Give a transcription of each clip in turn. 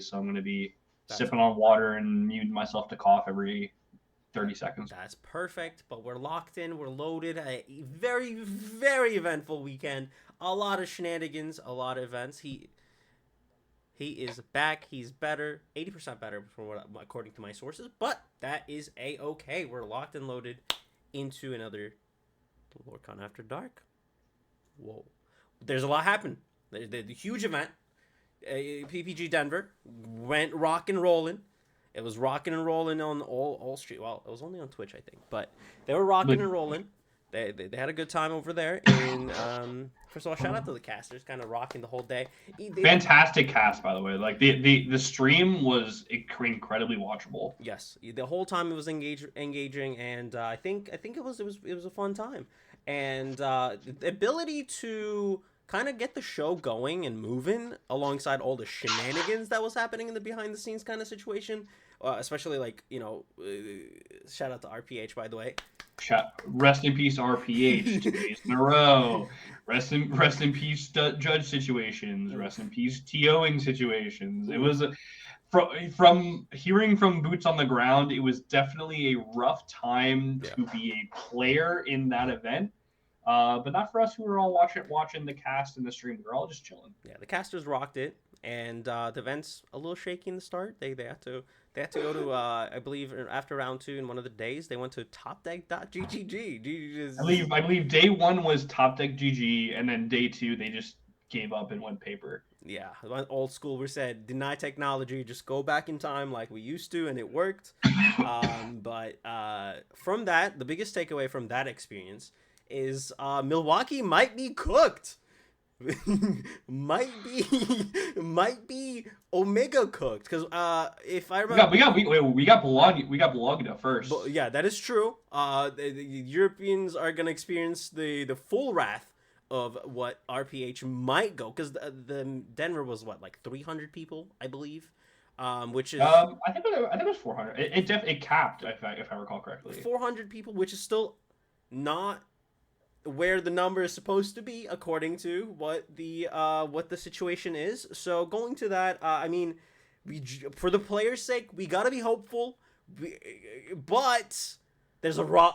so I'm going to be That's sipping on water and muting myself to cough every 30 seconds. that's perfect. But we're locked in. We're loaded. A very very eventful weekend. A lot of shenanigans. A lot of events. He is back. He's better. 80% better from what according to my sources. But that is a okay. We're locked and loaded into another Lorcana After Dark. Whoa. There's a lot happened. The huge event, PPG Denver, went rock and rolling. It was rocking and rolling on all street. Well, it was only on Twitch, I think, but they were rocking But and rolling. They had a good time over there. And first of all, shout out to the casters, kind of rocking the whole day. fantastic cast, by the way. Like the stream was incredibly watchable. Yes, the whole time it was engaging, and I think it was a fun time, and the ability to kind of get the show going and moving alongside all the shenanigans that was happening in the behind the scenes kind of situation, especially like shout out to RPH by the way. Rest in peace, RPH. 2 days in a row. Rest in peace, judge situations. Rest in Oof, peace, TOing situations. It oof, was from hearing from boots on the ground. It was definitely a rough time yeah. to be a player in that event. But not for us who were all watching the cast and the stream. We were all just chilling. Yeah, the casters rocked it, and the events a little shaky in the start. They had to go to I believe after round two in one of the days they went to topdeck.ggg. I believe day one was top deck GG, and then day two they just gave up and went paper. Yeah, old school. We said deny technology, just go back in time like we used to, and it worked. But from that, the biggest takeaway from that experience is Milwaukee might be cooked. might be might be Omega cooked because if I We remember, got we got we got Bologna first. but yeah, that is true. The Europeans are gonna experience the full wrath of what RPH might go because the Denver was what like 300 people, I believe, which is I think it was 400. It capped if I recall correctly. 400 people, which is still not where the number is supposed to be according to what the situation is. So going to that, I mean, we for the players' sake, we gotta be hopeful, we, but there's a lot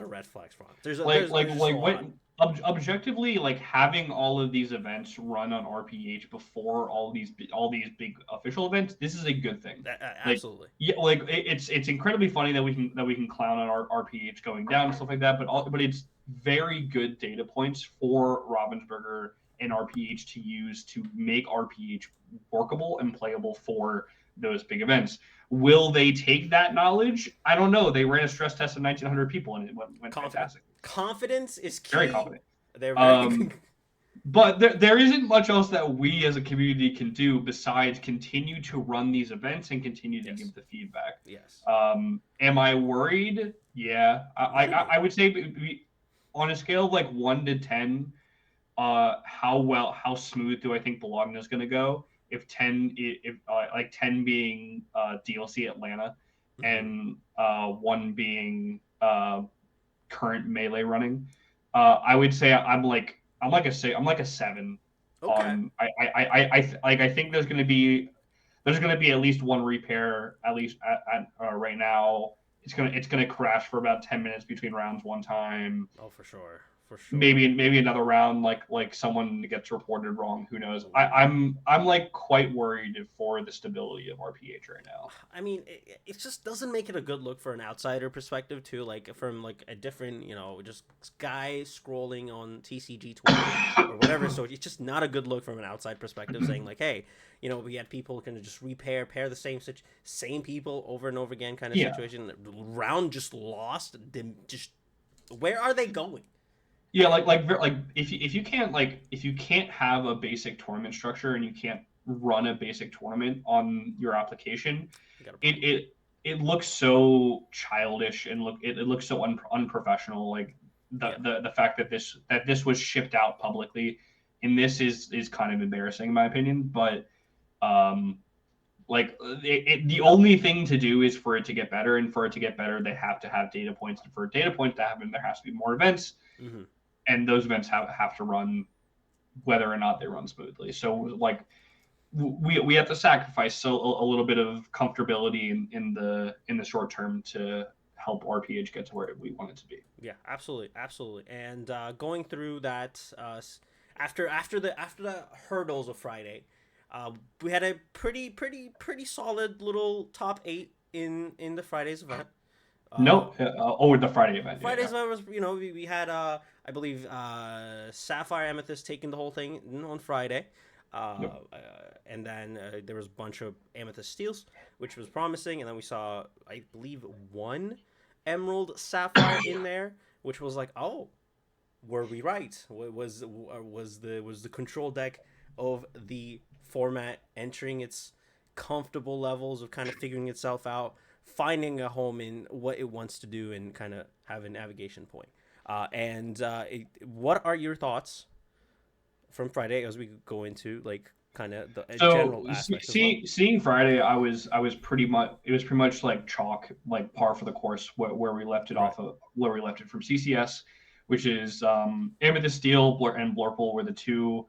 of red flags from it. There's just a What lot. objectively, like having all of these events run on RPH before all these big official events, this is a good thing. Like Absolutely. yeah, like it's incredibly funny that we can clown on our RPH going down and stuff like that, but it's very good data points for Ravensburger and RPH to use to make RPH workable and playable for those big events. Will they take that knowledge? I don't know. They ran a stress test of 1,900 people and it went Confident. fantastic. Confidence is Very key. confident. They're very Um, but there isn't much else that we as a community can do besides continue to run these events and continue to yes, give the feedback. yes. Am I worried? Yeah, You should be. I would say on a scale of like 1 to 10, how smooth do I think Bologna is going to go? If 10, if like 10 being DLC Atlanta, Hmm. and one being current melee running, I would say I'm like a 7 Okay. on I think there's gonna be at least one repair at least at right now. It's gonna crash for about 10 minutes between rounds one time. Oh, for sure, for sure. Maybe another round like someone gets reported wrong. Who knows? I, Ooh. I'm I'm like quite worried for the stability of RPH right now. I mean, it just doesn't make it a good look for an outsider perspective too. Like from like a different, just guy scrolling on TCG Twitter or whatever. So it's just not a good look from an outside perspective. Saying like, hey, we had people kind of just pair the same people over and over again kind of Yeah, situation. Round just lost. Just where are they going? yeah, like if you can't have a basic tournament structure and you can't run a basic tournament on your application, We got a it problem. it it looks so childish and it looks so unprofessional. Like the, Yeah. the the fact that this was shipped out publicly, and this is kind of embarrassing in my opinion. But um, the only thing to do is for it to get better, and for it to get better, they have to have data points. And for data points to happen, there has to be more events, Hmm. and those events have to run whether or not they run smoothly. So like we have to sacrifice a little bit of comfortability in the short term to help RPH get to where we want it to be. Yeah, absolutely, absolutely. And going through that, after the hurdles of Friday, we had a pretty solid little top 8 in the Friday's event. Uh, No, the Friday event. Yeah, Friday's yeah. event was, we had I believe Sapphire Amethyst taking the whole thing on Friday. Yep. And then there was a bunch of Amethyst Steels, which was promising, and then we saw, I believe, one Emerald Sapphire in there, which was like, oh, were we right? Was the control deck of the format entering its comfortable levels of kind of figuring itself out, finding a home in what it wants to do, and kind of have a navigation point. What are your thoughts from Friday as we go into like kind of the So general aspects as well? seeing Friday, I was pretty much it was pretty much like chalk, like par for the course where we left it Right. off of where we left it from CCS, which is Amethyst Steel and Blurple were the two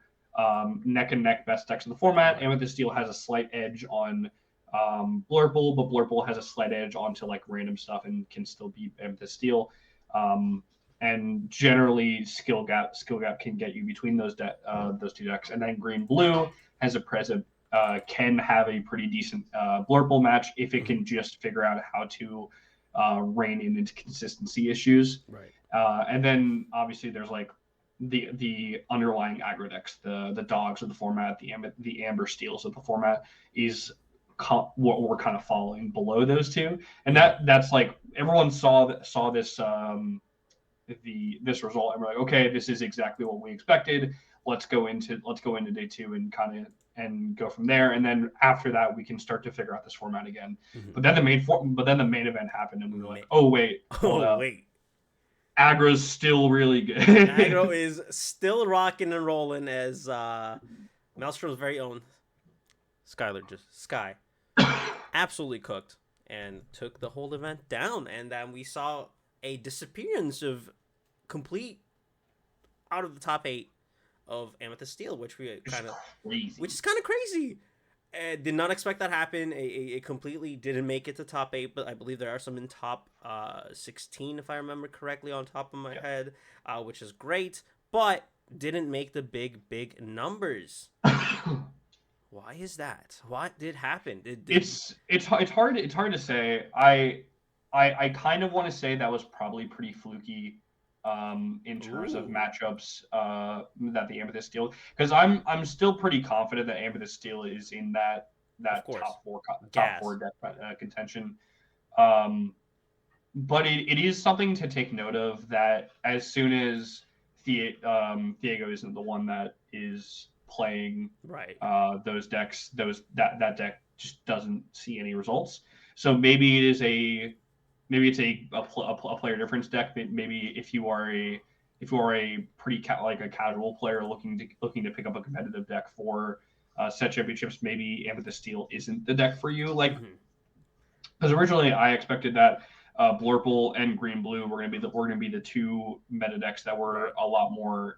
neck and neck best decks in the format. Right. Amethyst Steel has a slight edge on Blurple, but Blurple has a slight edge onto like random stuff and can still beat Amethyst Steel. Um, and generally, skill gap can get you between those two decks, and then Green Blue has a present can have a pretty decent Blurple match if it can just figure out how to rein in into consistency issues. Right. And then obviously there's like the underlying aggro decks, the dogs of the format, the amber steels of the format is what we're kind of following below those two, and that's like everyone saw this this result and we're like, okay, this is exactly what we expected. Let's go into day two and kind of and go from there. And then after that, we can start to figure out this format again. Mm-hmm. But then the main event happened, and we were like, oh wait, hold up. Wait. Aggro's still really good. Aggro is still rocking and rolling as Maelstrom's very own Sky absolutely cooked and took the whole event down. And then we saw a disappearance of complete out of the top 8 of Amethyst Steel, which is kind of crazy. Did not expect that happen. It completely didn't make it to top 8, but I believe there are some in top 16, if I remember correctly, on top of my head, which is great, but didn't make the big numbers. Why is that? What did happen? It's hard to say. I kind of want to say that was probably pretty fluky in terms of matchups that the Amethyst Steel, because I'm still pretty confident that Amethyst Steel is in that top four deck contention. But it is something to take note of that as soon as Diego isn't the one that is playing those decks, that deck just doesn't see any results. So maybe it's a player difference deck. Maybe if you are a pretty a casual player looking to pick up a competitive deck for set championships, maybe Amethyst Steel isn't the deck for you. Like, because originally I expected that Blurple and Green Blue were going to be the two meta decks that were a lot more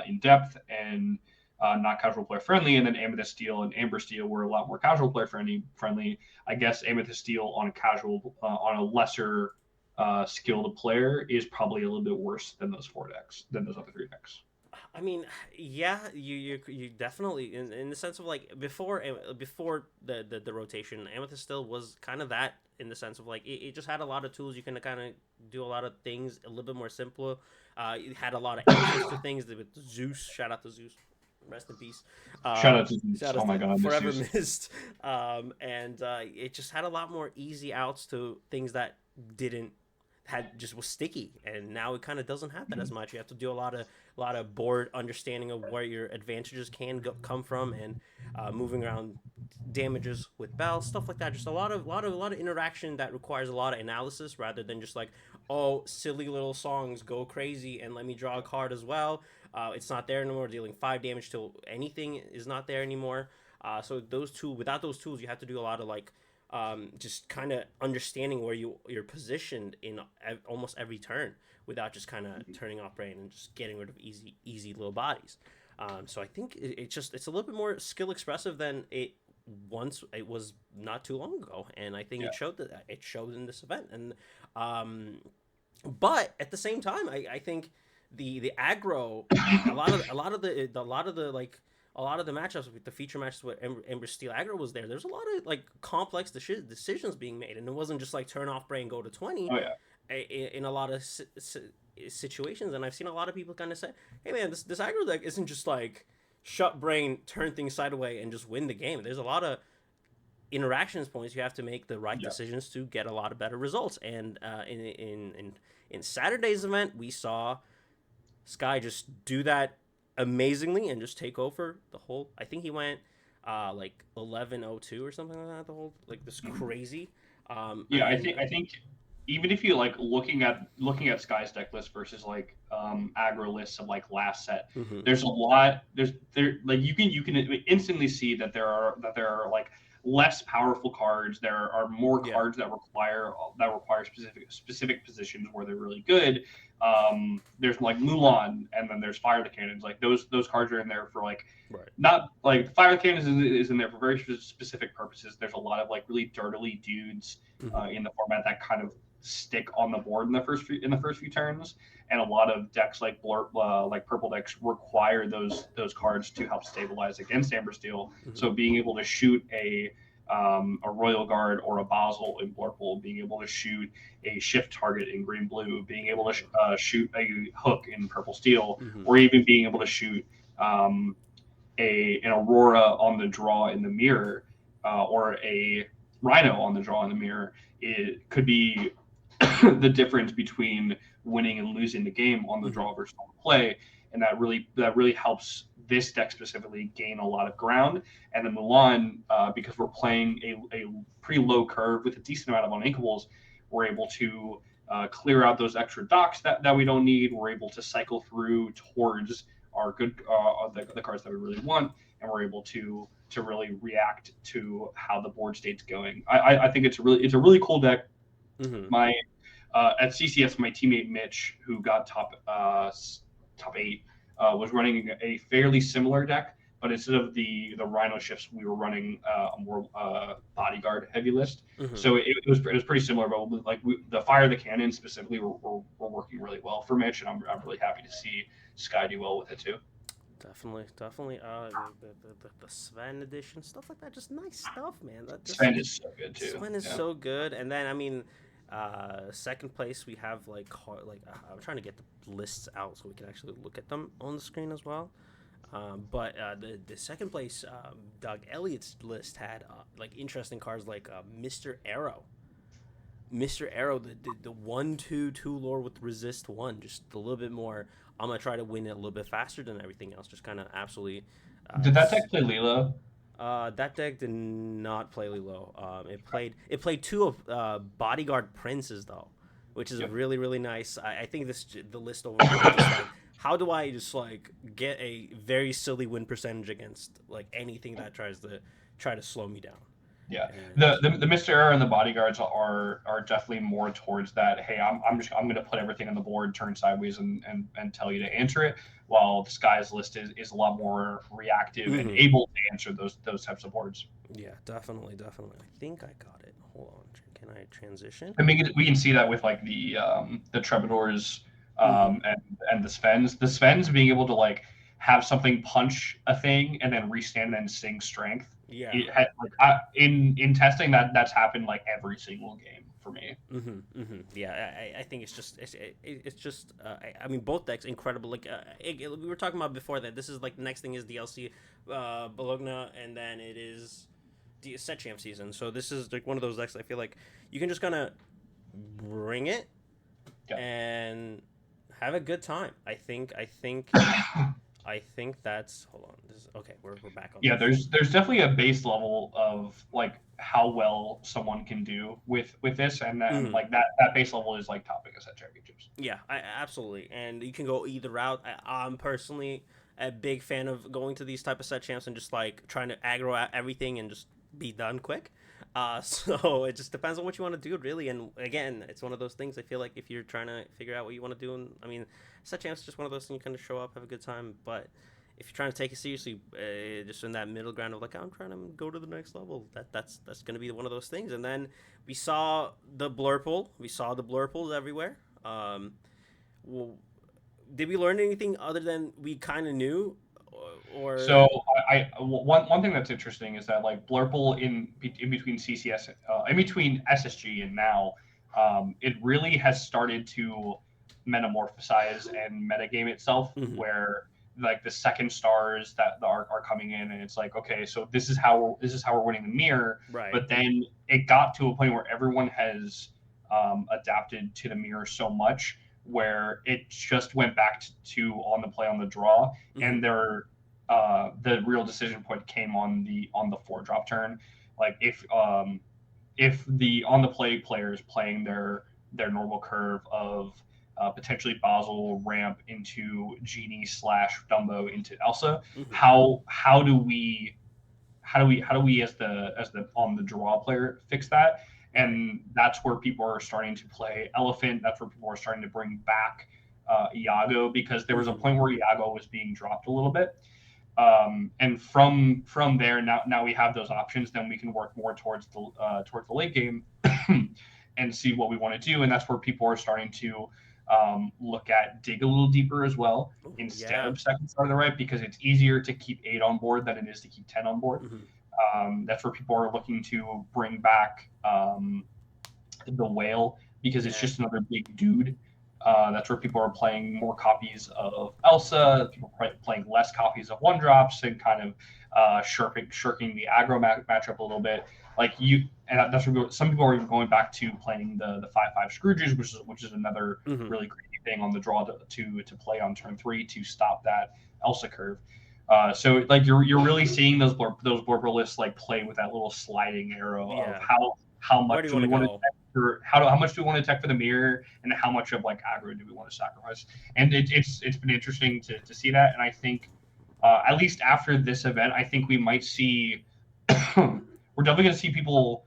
in depth and not casual player friendly, and then Amethyst Steel and Amber Steel were a lot more casual player friendly. I guess Amethyst Steel on a lesser skilled player is probably a little bit worse than those other 3 decks. I mean, yeah, you definitely in the sense of like before the rotation, Amethyst Steel was kind of that, in the sense of like it just had a lot of tools. You can kind of do a lot of things a little bit more simpler. It had a lot of answers to things with Zeus. Shout out to Zeus. Rest in peace. Shout out to Zeus. Oh my God, forever missed. It just had a lot more easy outs to things that was sticky, and now it kind of doesn't have that as much. You have to do a lot of board understanding of where your advantages can come from, and moving around damages with bells, stuff like that. Just a lot of interaction that requires a lot of analysis, rather than just like, oh, silly little songs, go crazy and let me draw a card as well. It's not there anymore. Dealing 5 damage till anything is not there anymore. So without those tools, you have to do a lot of like just kind of understanding where you're positioned in almost every turn, without just kind of turning off brain and just getting rid of easy little bodies. So I think it's a little bit more skill expressive than it was not too long ago, and I think Yeah. it showed in this event. And um, but at the same time, I think the aggro, a lot of the matchups with the feature matches with Ember Steel aggro was there. There's a lot of like complex decisions being made, and it wasn't just like turn off brain go to 20 Oh yeah. in a lot of situations. And I've seen a lot of people kind of say, "Hey man, this aggro deck isn't just like shut brain, turn things sideways, and just win the game. There's a lot of interactions points you have to make the right Yeah. decisions to get a lot of better results." And in Saturday's event, we saw Sky just do that amazingly and just take over the whole. I think he went like 11-02 or something like that. The whole like this crazy. Yeah, I think even if you like looking at Sky's deck list versus like aggro lists of like last set, mm-hmm. there's a lot. There like you can instantly see that there are like less powerful cards. There are more Yeah. cards that require specific positions where they're really good. There's like Mulan, and then there's Fire the Cannons. Like those cards are in there for like Right. not like Fire the Cannons is in there for very specific purposes. There's a lot of like really dirtily dudes Mm-hmm. in the format that kind of stick on the board in the first few turns, and a lot of decks like like purple decks require those cards to help stabilize against Amber Steel. Mm-hmm. So being able to shoot a Royal Guard or a Basel in Blurple, being able to shoot a shift target in green blue, being able to shoot a hook in purple steel, Mm-hmm. or even being able to shoot an Aurora on the draw in the mirror, or a Rhino on the draw in the mirror, it could be the difference between winning and losing the game on the draw versus on the play, and that really helps this deck specifically gain a lot of ground. And then Mulan, because we're playing a pretty low curve with a decent amount of unankables, we're able to clear out those extra docks that we don't need. We're able to cycle through towards our good the cards that we really want, and we're able to really react to how the board state's going. I think it's a really cool deck. Mm-hmm. My at CCS, my teammate Mitch, who got top 8, was running a fairly similar deck, but instead of the Rhino shifts, we were running a more bodyguard heavy list. Mm-hmm. So it was pretty similar, but like the Fire the Cannon specifically were working really well for Mitch, and I'm really happy to see Sky do well with it too. Definitely. The Sven edition, stuff like that, just nice stuff, man. That just Sven is so good too. Sven is so good. And then I mean, second place we have I'm trying to get the lists out so we can actually look at them on the screen as well. But the second place, Doug Elliott's list had like interesting cards like Mr. Arrow. Mr. Arrow, the 1/2 lore with resist 1, just a little bit more. I'm gonna try to win it a little bit faster than everything else. Just kind of absolutely. Did that deck play Lilo? That deck did not play Lilo. It played 2 of Bodyguard Princes though, which is really really nice. I think the list over just like, how do I just like get a very silly win percentage against like anything that tries to slow me down. Yeah, the Mr. Error and the bodyguards are definitely more towards that. Hey, I'm going to put everything on the board, turn sideways, and tell you to answer it. While the Sky's list is a lot more reactive and able to answer those types of boards. Yeah, definitely. I think I got it. Hold on, can I transition? I mean, we can see that with like the Troubadours and the Svens. The Svens being able to like have something punch a thing and then restand and sing strength. Yeah. In testing that's happened like every single game for me. Yeah, I think it's just I mean both decks incredible. Like we were talking about before that this is like the next thing is DLC Bologna, and then it is the set champ season. So this is like one of those decks I feel like you can just kind of bring it and have a good time. I think I think that's hold on. Okay, we're back on. Yeah, there's definitely a base level of like how well someone can do with this, and then like that base level is like topping us at championships. Yeah, absolutely, and you can go either route. I'm personally a big fan of going to these type of set champs and just like trying to aggro out everything and just be done quick. So it just depends on what you want to do, really. And again, it's one of those things. I feel like if you're trying to figure out what you want to do, and I mean, set champs is just one of those things you kind of show up, have a good time, but if you're trying to take it seriously, just in that middle ground of like I'm trying to go to the next level, that's gonna be one of those things. And then we saw the blurple, we saw the blurples everywhere. Well, did we learn anything other than we kind of knew, or So one thing that's interesting is that like Blurple in between CCS in between SSG and now, it really has started to metamorphosize and metagame itself, Mhm. where like the second stars that are coming in, and it's like, okay, so this is how we're winning the mirror. right? But then it got to a point where everyone has adapted to the mirror so much where it just went back to on the play on the draw, Mhm. and the real decision point came on the 4-drop turn. Like if the on the play players playing their normal curve of potentially Basel ramp into Genie slash Dumbo into Elsa, Mhm. how do we as the on the draw player fix that? Right. And that's where people are starting to play Elephant. That's where people are starting to bring back Iago, because there was a Mhm. point where Iago was being dropped a little bit, and from there, now we have those options. Then we can work more towards the late game and see what we want to do. And that's where people are starting to look at dig a little deeper as well, Ooh, instead yeah. of second star the right, because it's easier to keep 8 on board than it is to keep 10 on board. Mhm. That's where people are looking to bring back the whale, because it's Yeah. just another big dude. That's where people are playing more copies of Elsa, people playing less copies of one drops, and kind of shirking the aggro matchup a little bit. Like you, and that's where some people are even going back to playing the 5/5 Scrooges, which is another Mhm. really crazy thing on the draw to play on turn 3 to stop that Elsa curve. So like you're really seeing those blurber lists like play with that little sliding arrow of Yeah. how Where do much you do want we to want to go? how much do we want to tech for the mirror, and how much of like aggro do we want to sacrifice? And it's been interesting to see that, and I think at least after this event, I think we might see we're definitely going to see people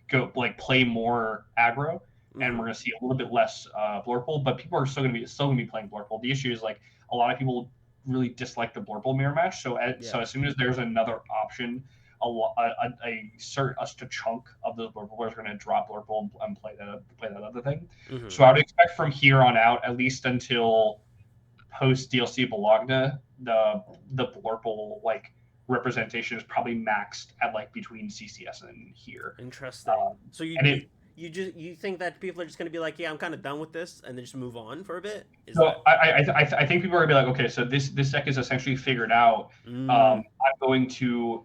go like play more aggro, and we're Mhm. going to see a little bit less blurple, but people are still going to be playing blurple. The issue is like a lot of people really dislike the blurple mirror match, so Yeah. as soon as there's another option, a chunk of those blurple players are going to drop blurple and play that other thing. Mhm. So I would expect from here on out, at least until post DLC Bologna, the blurple like representation is probably maxed at like between CCS and here. Interesting. So And it you think that people are just gonna be like, yeah, I'm kind of done with this, and then just move on for a bit? Is So that? I think people are gonna be like, okay, so this deck is essentially figured out. Mm. I'm going to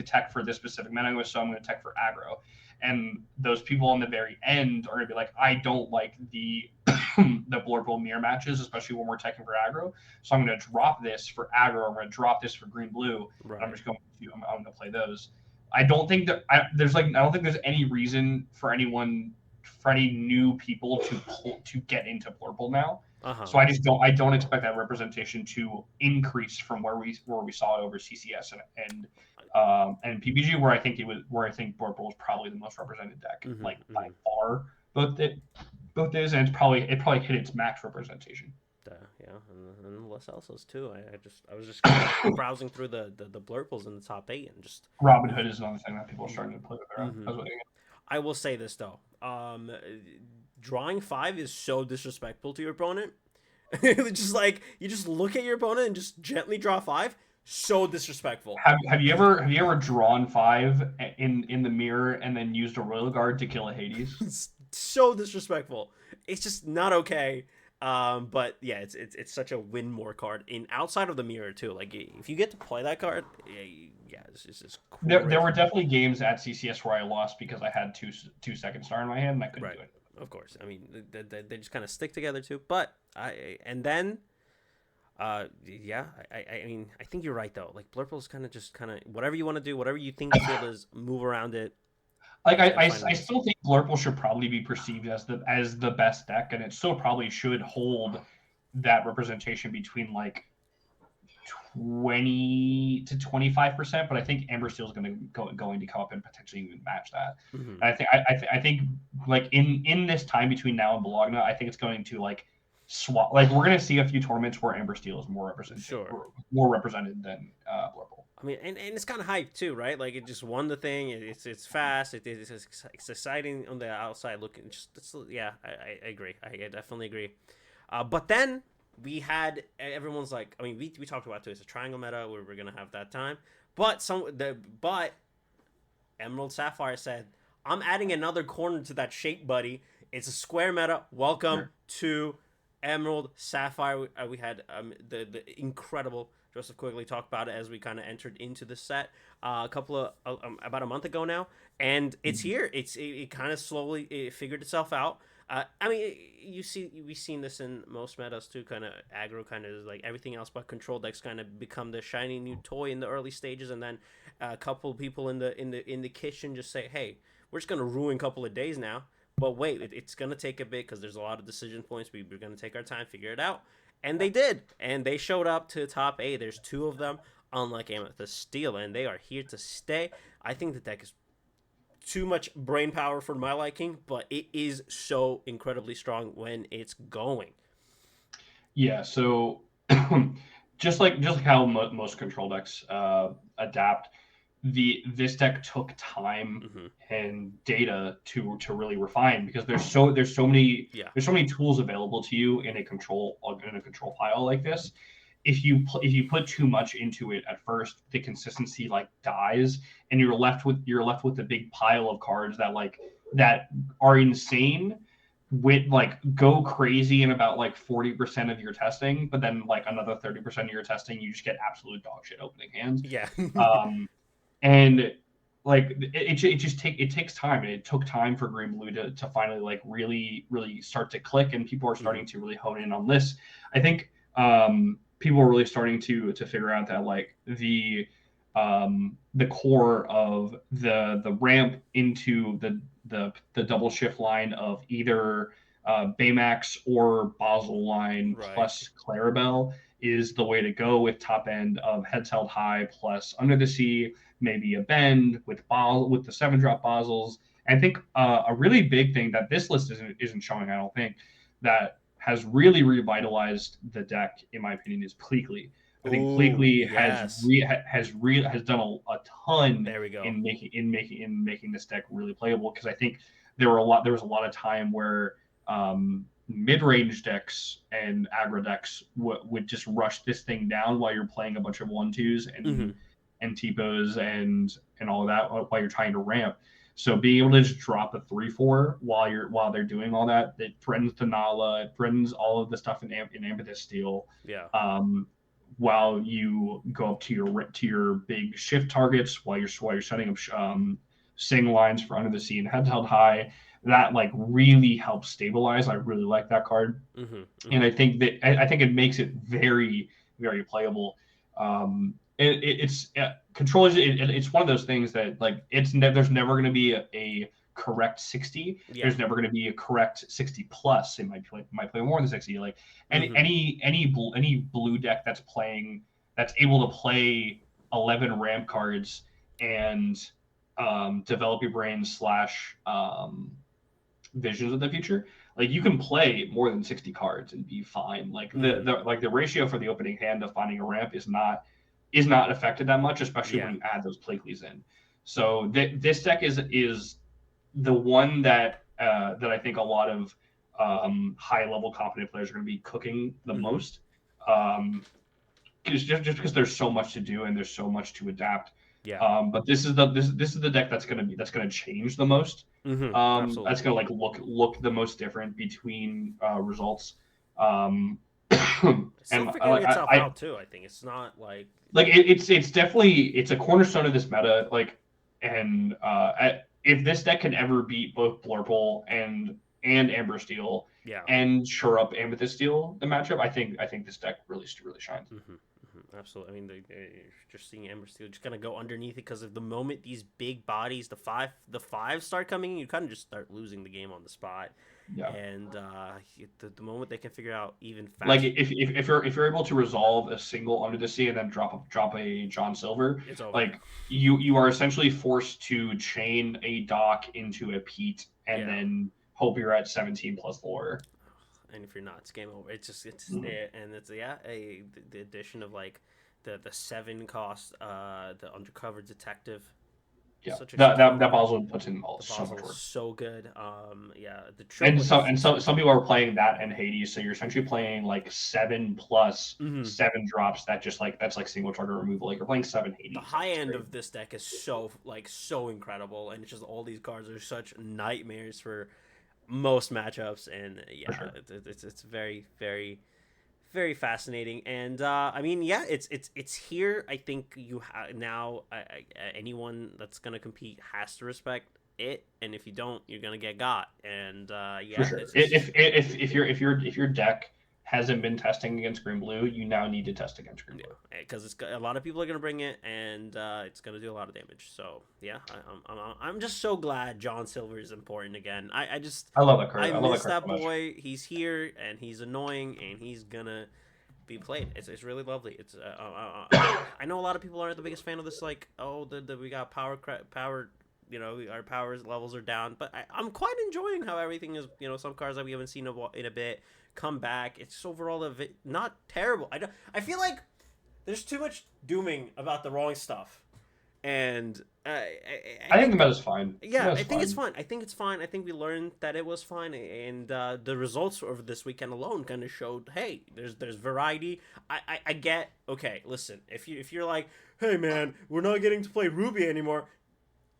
tech for this specific meta, so I'm going to tech for aggro. And those people on the very end are gonna be like, I don't like the the blurple mirror matches, especially when we're teching for aggro. So I'm gonna drop this for aggro. I'm gonna drop this for green blue, and Right. I'm gonna play those. I don't think that I don't think there's any reason for any new people to get into Blurple now. Uh huh. So I don't expect that representation to increase from where we saw it over CCS and PPG, where I think Blurple was probably the most represented deck, Mhm. like by Mhm. far. Both is, and it probably hit its max representation. Yeah, and less else's too. I was just kind of browsing through the blurples in the top 8 and just. Robin Mhm. Hood is another thing that people are starting to play with around. Mhm. I will say this though. Drawing 5 is so disrespectful to your opponent. It's just like you just look at your opponent and just gently draw 5. So disrespectful. Have you ever drawn 5 in the mirror and then used a Royal Guard to kill a Hades? It's so disrespectful. It's just not okay. But yeah, it's such a win more card in outside of the mirror too. Like if you get to play that card, yeah, it's just There were crazy. definitely games at CCS where I lost because I had two second star in my hand and I couldn't Right. do it. Of course. I mean, they just kind of stick together too. But and then yeah, I mean, I think you're right though. Like Blurple's kind of whatever you want to do, whatever you think the field is, move around it Like and find I ways. still think Blurple should probably be perceived as the best deck, and it still probably should hold that representation between like 20 to 25%. But I think Amber Steel is going to come up and potentially even match that. Hmm. And I think like in this time between now and Bologna, I think it's going to like swap. Like we're gonna see a few tournaments where Amber Steel is Sure. more represented than Blurple. I mean, and it's kind of hyped too, right? Like it just won the thing. It's fast. It's exciting on the outside looking. Yeah, I agree. I definitely agree. But then we had everyone's like, I mean, we talked about it too. It's a triangle meta where we're gonna have that time. But Emerald Sapphire said, I'm adding another corner to that shape, buddy. It's a square meta. Welcome Sure. to Emerald Sapphire. We had the incredible Joseph Quigley talk about it as we kind of entered into the set a couple of about a month ago now, and it's here. It kind of slowly figured itself out. I mean, we've seen this in most metas too. Kind of aggro, kind of like everything else, but control decks kind of become the shiny new toy in the early stages, and then a couple people in the kitchen just say, "Hey, we're just gonna ruin a couple of days now." But wait, it's gonna take a bit because there's a lot of decision points. We're gonna take our time, figure it out, and they did, and they showed up to top 8. There's 2 of them, unlike Amethyst Steel, and they are here to stay. I think the deck is too much brain power for my liking, but it is so incredibly strong when it's going. Yeah. So just like how most control decks adapt, this deck took time Mm-hmm. and data to really refine because Yeah. there's so many tools available to you in a control pile like this. If you put too much into it at first, the consistency like dies, and you're left with a big pile of cards that are insane with like go crazy in about like 40% of your testing, but then like another 30% of your testing you just get absolute dog shit opening hands. Yeah. Um, and like it takes time, and it took time for Green Blue to finally like really start to click, and people are Mm-hmm. starting to really hone in on this. I think people are really starting to figure out that like the core of the ramp into the double shift line of either Baymax or Basel line Right. plus Clarabelle is the way to go with top end of Heads Held High plus Under the Sea, maybe a bend with the 7-drop Basels. I think a really big thing that this list isn't showing, I don't think, that has really revitalized the deck, in my opinion, is Pleakley. I think Oh Pleakley yes. has done a ton There we go. in making this deck really playable, because I think there was a lot of time where mid-range decks and aggro decks would just rush this thing down while you're playing a bunch of 1-2s Mm-hmm. and T-pos and all of that while you're trying to ramp. So being able to just drop a 3/4 while they're doing all that, it threatens the Nala, it threatens all of the stuff in Amethyst Steel. Yeah. Um, while you go up to your big shift targets, while you're setting up sing lines for Under the Sea and Head Held High, that like really helps stabilize. I really like that card, Mm-hmm. and Mm-hmm. I think it makes it very playable. It's control it's one of those things that like there's never going to be a correct 60. Yeah. There's never going to be a correct 60 plus. It might play more than 60. Like any Mm-hmm. any any blue deck that's able to play 11 ramp cards and develop your brain slash visions of the future, like you can play more than 60 cards and be fine. Like Mm-hmm. the ratio for the opening hand of finding a ramp is not affected that much, especially when Yeah. you add those Pleakleys in. So this deck is the one that I think a lot of high level competent players are going to be cooking the Mm-hmm. most. Just because there's so much to do and there's so much to adapt. Yeah. But this is the deck that's gonna change the most. Mm-hmm. Absolutely. That's gonna like look the most different between results. Um, It's still and figuring itself out too. I think it's not like like it's definitely it's a cornerstone of this meta. Like, and if this deck can ever beat both Blurple and Amber Steel yeah. and shore up Amethyst Steel the matchup, I think this deck really shines. Mm-hmm. Mm-hmm. Absolutely. I mean, just seeing Ember Steel just kind of go underneath it because of the moment these big bodies, the five start coming in, you kind of just start losing the game on the spot. Yeah. And the moment they can figure out even Like fast, if you're able to resolve a single Under the Sea and then drop a John Silver, it's over. like you are essentially forced to chain a Doc into a Pete and Yeah. then hope you're at 17 plus lore. and if you're not, it's game over. Mhm. And it's the addition of like the 7 cost the undercover detective, Yeah, such a that killer. Basel puts in The so much Basil's work. so good. Yeah, the And triple is some people are playing that and Hades, so you're essentially playing like 7 plus hmm 7 drops that just like that's like single target removal. Like you're playing 7 the Hades. Like high it's end great of this deck is so incredible, and it's just all these cards are such nightmares for most matchups, and for yeah, sure. it's very very fascinating. And I mean, yeah, it's here. I think now anyone that's gonna compete has to respect it, and if you don't, you're gonna get got. And For yeah, sure. it's just If your deck hasn't been testing against green blue, you now need to test against green yeah, blue. because it's a lot of people are gonna bring it, and it's gonna do a lot of damage. So yeah, I'm just so glad John Silver is important again. I love that card. I I love that miss card that so much. boy. He's here and he's annoying and he's gonna be played. It's really lovely. It's I know a lot of people aren't the biggest fan of this. Like, oh, we got power. You know, our power levels are down, but I'm quite enjoying how everything is. You know, some cars that we haven't seen in a bit come back. It's overall not terrible. I feel like there's too much dooming about the wrong stuff, and I I think the think meta's fine. The yeah, meta's I think it's fine. fine. I think it's fine. I think we learned that it was fine, and the results over this weekend alone kind of showed, hey, there's variety. I get okay. Listen, if you're like, hey man, we're not getting to play Ruby anymore,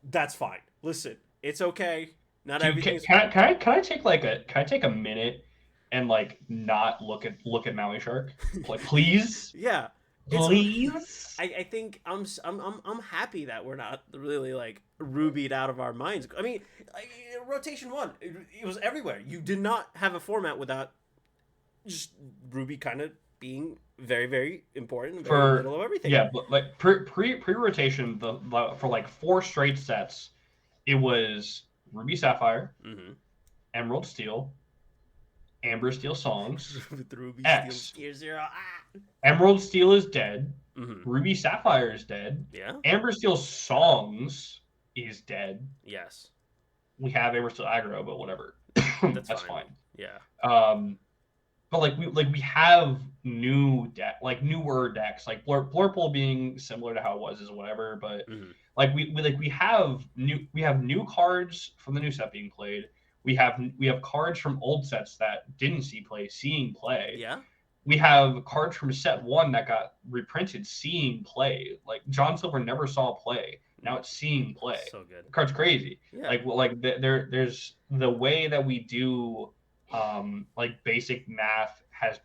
that's fine. Listen, it's okay. Not Dude, everything's can I take a minute and like not look at Maui Shark? Like please, yeah. It's please. I think I'm happy that we're not really like rubied out of our minds. I mean, rotation one, it was everywhere. You did not have a format without just Ruby kind of being very important, very For middle of everything. yeah, but like pre rotation, for like 4 straight sets, it was Ruby Sapphire, Mm-hmm. Emerald Steel, Amber Steel songs, With Ruby steals X. tier zero. Ah. Emerald Steel is dead. Mm-hmm. Ruby Sapphire is dead. Yeah. Amber Steel songs is dead. Yes. We have Amber Steel aggro, but whatever. That's That's fine. fine. Yeah. Um, but we have newer decks like Blurple being similar to how it was is whatever. But Mm-hmm. like we have new cards from the new set being played. We have cards from old sets that didn't see play seeing play. Yeah. We have cards from set one that got reprinted seeing play. Like John Silver never saw play. Now it's seeing play. So good. The card's crazy. Yeah. There's the way that we do like basic math has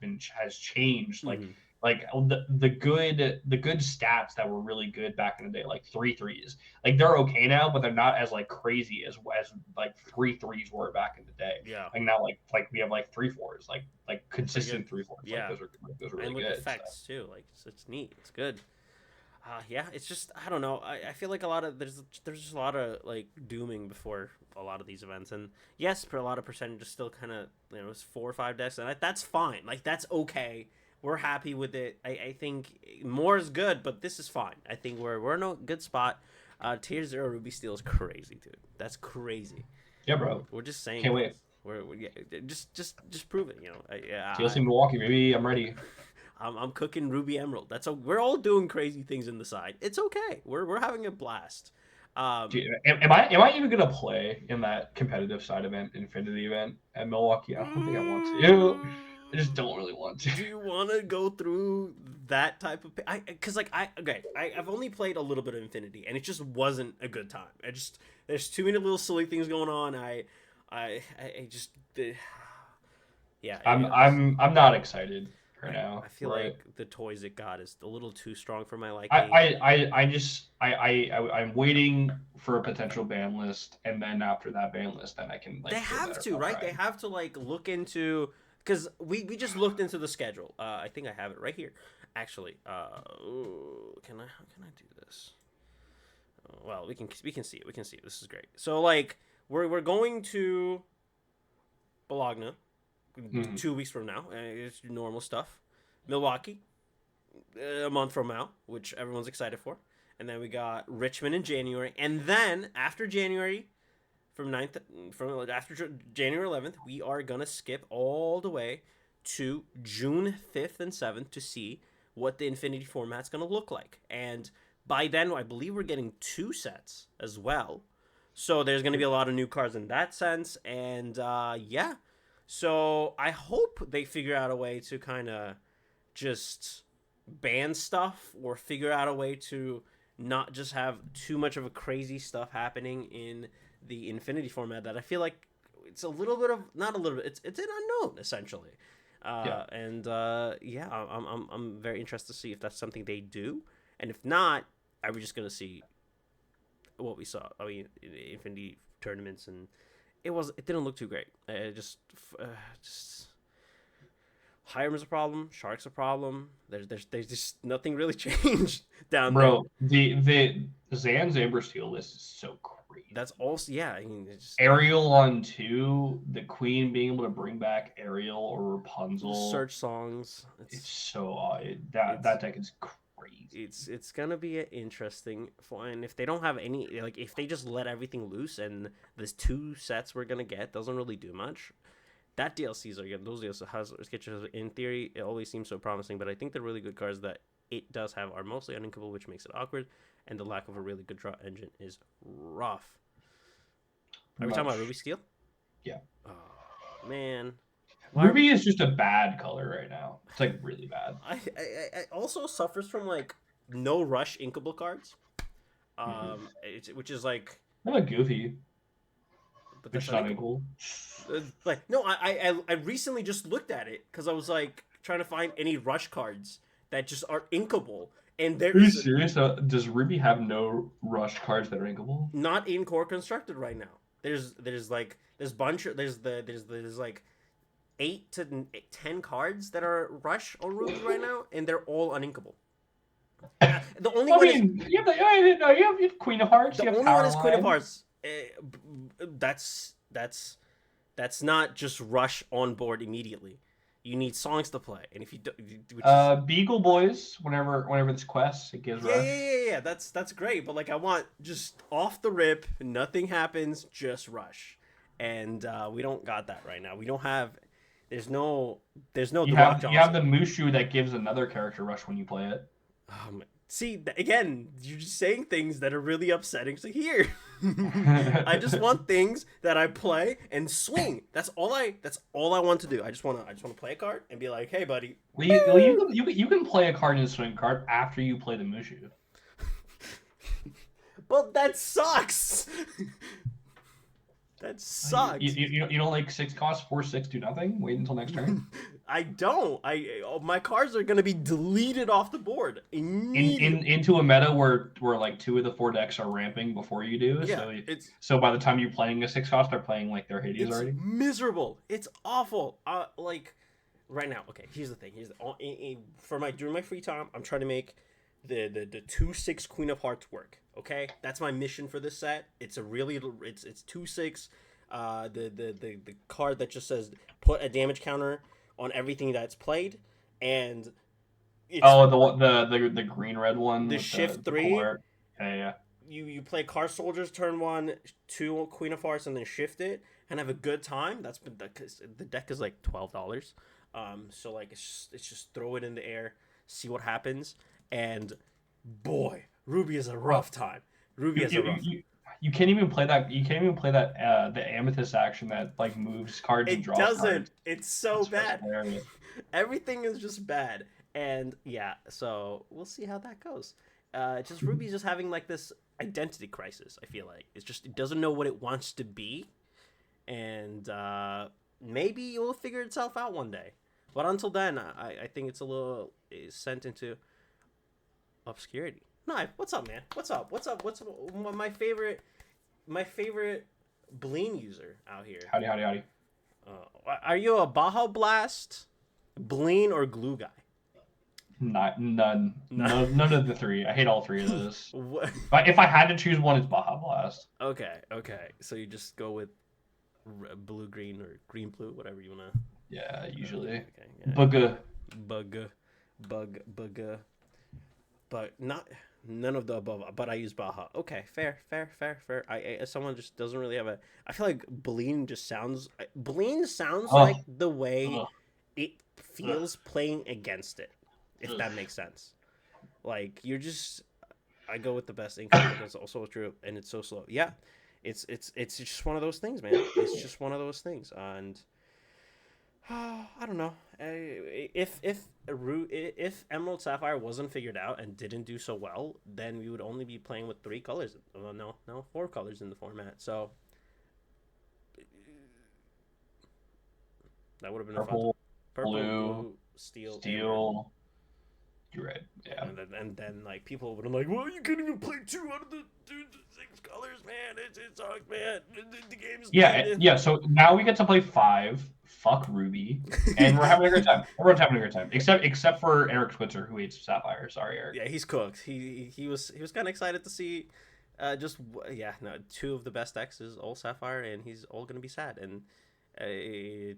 changed. Mm-hmm. The good stats that were really good back in the day, like 3 threes, like they're okay now, but they're not as like crazy as like 3 threes were back in the day. Yeah. Like now, like we have like 3 fours, like Pretty good. consistent 3 fours. Like Yeah. those are really And with good. So. effects too, like it's neat. It's good. Yeah, it's just I don't know. I feel like there's just a lot of like dooming before a lot of these events, and yes, for a lot of percentage is still kind of it's 4 or 5 decks, and that's fine. Like that's okay. We're happy with it. I think more is good, but this is fine. I think we're in a good spot. Tier zero Ruby Steel is crazy, dude. That's crazy. Yeah, bro. We're just saying Can't things. wait. We're yeah, just prove it. TLC Milwaukee, baby. I'm ready. I'm cooking Ruby Emerald. We're all doing crazy things in the side. It's okay. We're having a blast. Dude, am I even gonna play in that competitive side event, Infinity event at Milwaukee? I don't think I want to. I just don't really want to. Do you want to go through that type of? Because I've only played a little bit of Infinity, and it just wasn't a good time. There's too many little silly things going on. I just yeah. I'm not excited right now. I feel Right. like the toys it got is a little too strong for my I liking. I'm waiting for a potential ban list, and then after that ban list, then I can They like feel have better to, about right? They trying. have to like look into because we just looked into the schedule. I think I have it right here. Actually, can I do this? Well, we can see it. We can see it. This is great. So like we're going to Bologna Mhm. 2 weeks from now. It's normal stuff. Milwaukee a month from now, which everyone's excited for. And then we got Richmond in January, and then after January, from after January 11th, we are gonna skip all the way to June 5th and 7th to see what the Infinity format's gonna look like. And by then, I believe we're getting 2 sets as well. So there's gonna be a lot of new cards in that sense, and yeah. So I hope they figure out a way to kind of just ban stuff or figure out a way to not just have too much of a crazy stuff happening in the Infinity format that I feel like it's a little bit of not a little bit it's an unknown essentially. Yeah, I'm very interested to see if that's something they do, and if not, are we just gonna see what we saw? I mean, in Infinity tournaments, and it didn't look too great. Just Hiram's a problem. Shark's a problem. There's just nothing really changed down there. Bro, the Zan's Amber Steel list is so crazy. That's also I mean, it's just, Ariel on 2, the Queen being able to bring back Ariel or Rapunzel. search songs. It's so odd. That deck is crazy. It's gonna be an interesting and if they don't have any if they just let everything loose and there's 2 sets we're gonna get doesn't really do much. That DLCs are good. Those DLCs in theory it always seems so promising, but I think the really good cards that it does have are mostly uninkable, which makes it awkward, and the lack of a really good draw engine is rough. Are we talking about Ruby Steel? Yeah. Oh man. Ruby is just a bad color right now. It's like really bad. I also suffers from no rush inkable cards, which is like goofy. But that's not cool. No, I recently just looked at it because I was trying to find any rush cards that just are inkable. And are you serious? Does Ruby have no rush cards that are inkable? Not in core constructed right now. There's 8 to 10 cards that are rush on Ruby right now, and they're all uninkable. The only you have Queen of Hearts. The only one is Queen of Hearts. That's not just rush on board immediately. You need songs to play, and if you don't, Beagle Boys, whenever it's quests, it gives rush. Yeah. That's great, but I want just off the rip, nothing happens, just rush, and we don't got that right now. We don't have. There's no. You have the Mushu that gives another character rush when you play it. See, again, you're just saying things that are really upsetting to hear. I just want things that I play and swing. That's all I want to do. I just want to play a card and be like, "Hey, buddy." Well, you can play a card and swing card after you play the Mushu. But that sucks. That sucks. You don't like 6 cost 4/6 do nothing. Wait until next turn. I don't. My cards are gonna be deleted off the board into a meta where 2 of the 4 decks are ramping before you do. Yeah, so by the time you're playing a 6 cost, they're playing their Hades already. It's miserable. It's awful. Right now. Okay, here's the thing. During my free time, I'm trying to make the 2/6 Queen of Hearts work. Okay, that's my mission for this set. It's 2/6. The card that just says put a damage counter on everything that's played, and the green red one. The shift 3. Yeah. You play Car Soldiers turn 1, 2 Queen of Hearts, and then shift it and have a good time. That's been the deck is $12. So it's just throw it in the air, see what happens, and boy, Ruby is a rough time. You can't even play that. You can't even play that. The Amethyst action that moves cards and draws cards. It doesn't. It's so bad. Everything is just bad, and yeah. So we'll see how that goes. Just Ruby's just having this identity crisis. I feel like it doesn't know what it wants to be, and maybe it will figure itself out one day. But until then, I think it's sent into obscurity. No, what's up, man? What's up? What's my favorite Bleen user out here? Howdy. Are you a Baja Blast, Bleen, or Glue guy? None of the 3. I hate all 3 of those. If I had to choose one, it's Baja Blast. Okay. So you just go with blue green or green blue, whatever you wanna. Yeah, usually. Okay. Yeah. Bugga. But not None of the above, but I use Baja. Okay, fair. I as someone just doesn't really have a. I feel like Bleen sounds Oh, like the way ugh, it ugh, feels playing against it, if that ugh. makes sense. Like you're just, I go with the best income, but that's also true, and it's so slow. Yeah, it's just one of those things, man. It's just one of those things, and I don't know. If Emerald Sapphire wasn't figured out and didn't do so well, then we would only be playing with 3 colors. Well, no, 4 colors in the format. So that would have been a fun time. Purple, Purple, blue, blue, steel, amber. steel. You're right. Yeah. And then like people would have like, well, you can't even play 2 out of the 6 colors, man. It sucks, man. The game's dead. Yeah. So now we get to play 5. Fuck Ruby, and we're having a great time. Everyone's having a great time, except for Eric Switzer, who hates Sapphire. Sorry, Eric. Yeah, he's cooked. He was kind of excited to see, yeah, no, 2 of the best decks is all Sapphire, and he's all gonna be sad. And I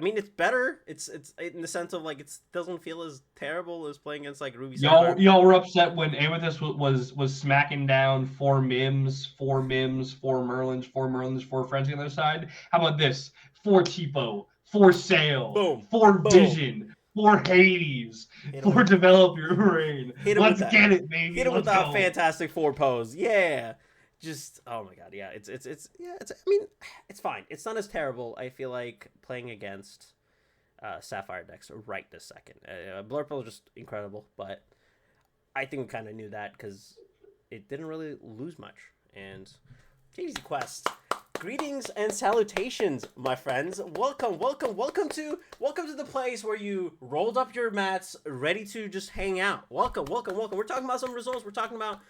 mean, it's better. It's in the sense of like it doesn't feel as terrible as playing against like Ruby Sapphire. Y'all were upset when Amethyst was smacking down 4 Mims, 4 Mims, 4 Merlins, 4 Merlins, 4 Frenzy on the other side. How about this? 4 Cheapo, 4 Sail, Boom, 4 boom. Vision, 4 Hades, 4 Develop Your Brain. Let's get it, baby. Hit him with Let's that go. fantastic 4 pose. Yeah. Just oh my god, yeah, it's I mean, it's fine. It's not as terrible. I feel like playing against Sapphire decks right this second. Blurple is just incredible, but I think we kind of knew that because it didn't really lose much. And JVZ Quest, greetings and salutations, my friends. Welcome to the place where you rolled up your mats, ready to just hang out. Welcome. We're talking about some results. We're talking about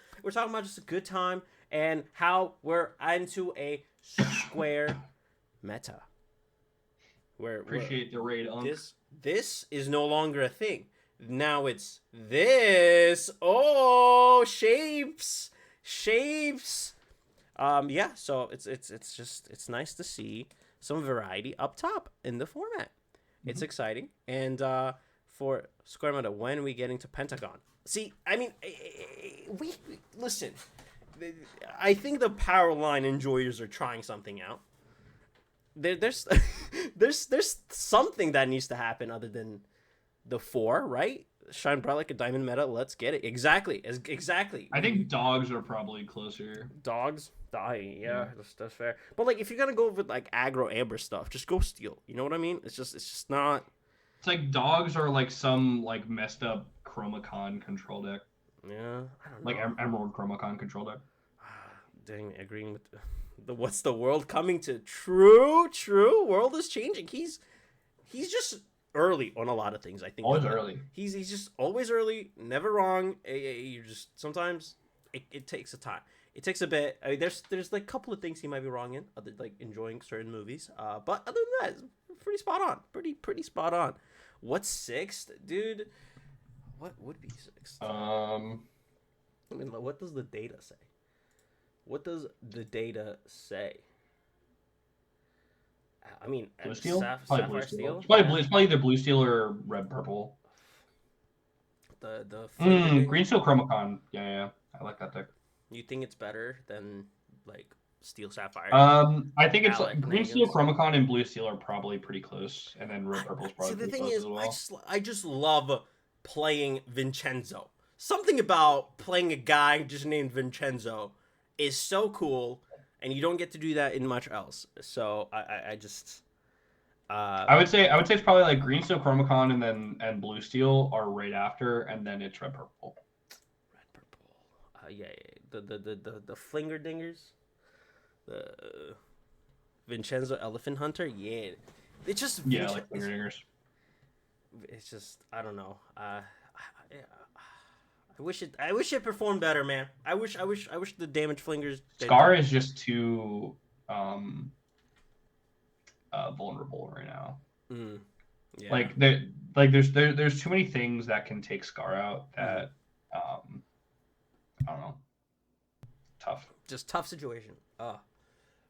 just a good time. And how we're into a Suqare meta. Appreciate the raid, This is no longer a thing. Now it's this. Oh, shapes. Yeah. So it's nice to see some variety up top in the format. Mm-hmm. It's exciting, and for Suqare meta, when are we getting to Pentagon? See, I mean, we listen. I think the power line enjoyers are trying something out. There's something that needs to happen other than the 4, right? Shine bright like a diamond meta. Let's get it. Exactly. I think dogs are probably closer. Dogs? Yeah. That's fair. But like, if you're gonna go with like aggro amber stuff, just go steel. You know what I mean? It's just not. It's like dogs are like some like messed up Chromacon control deck. Yeah, I don't know. Like Emerald Chromacon control deck. Dang, agreeing with what's the world coming to? True. World is changing. He's just early on a lot of things. I think always early. He's just always early, never wrong. You just sometimes it takes a time. It takes a bit. I mean, there's like a couple of things he might be wrong in, other like enjoying certain movies. But other than that, it's pretty spot on. Pretty spot on. What's 6th, dude? What would be 6th? I mean, what does the data say? What does the data say? I mean, blue steel? Sapphire blue steel. It's probably either blue steel or red purple. The green steel Chromacon. Yeah, I like that deck. You think it's better than like steel sapphire? I think it's like green steel Chromacon and blue steel are probably pretty close, and then red purple is probably pretty close as well. I just love playing Vincenzo. Something about playing a guy just named Vincenzo is so cool, and you don't get to do that in much else. So I just I would say it's probably like green steel Chromacon and blue steel are right after, and then it's red purple. Yeah, the flinger dingers, the Vincenzo Elephant Hunter. Yeah, it's just like flinger dingers. It's just I don't know. I wish it performed better, man. I wish the damage flingers. Scar is just too vulnerable right now. Yeah. There's too many things that can take Scar out that I don't know. Tough. Just tough situation.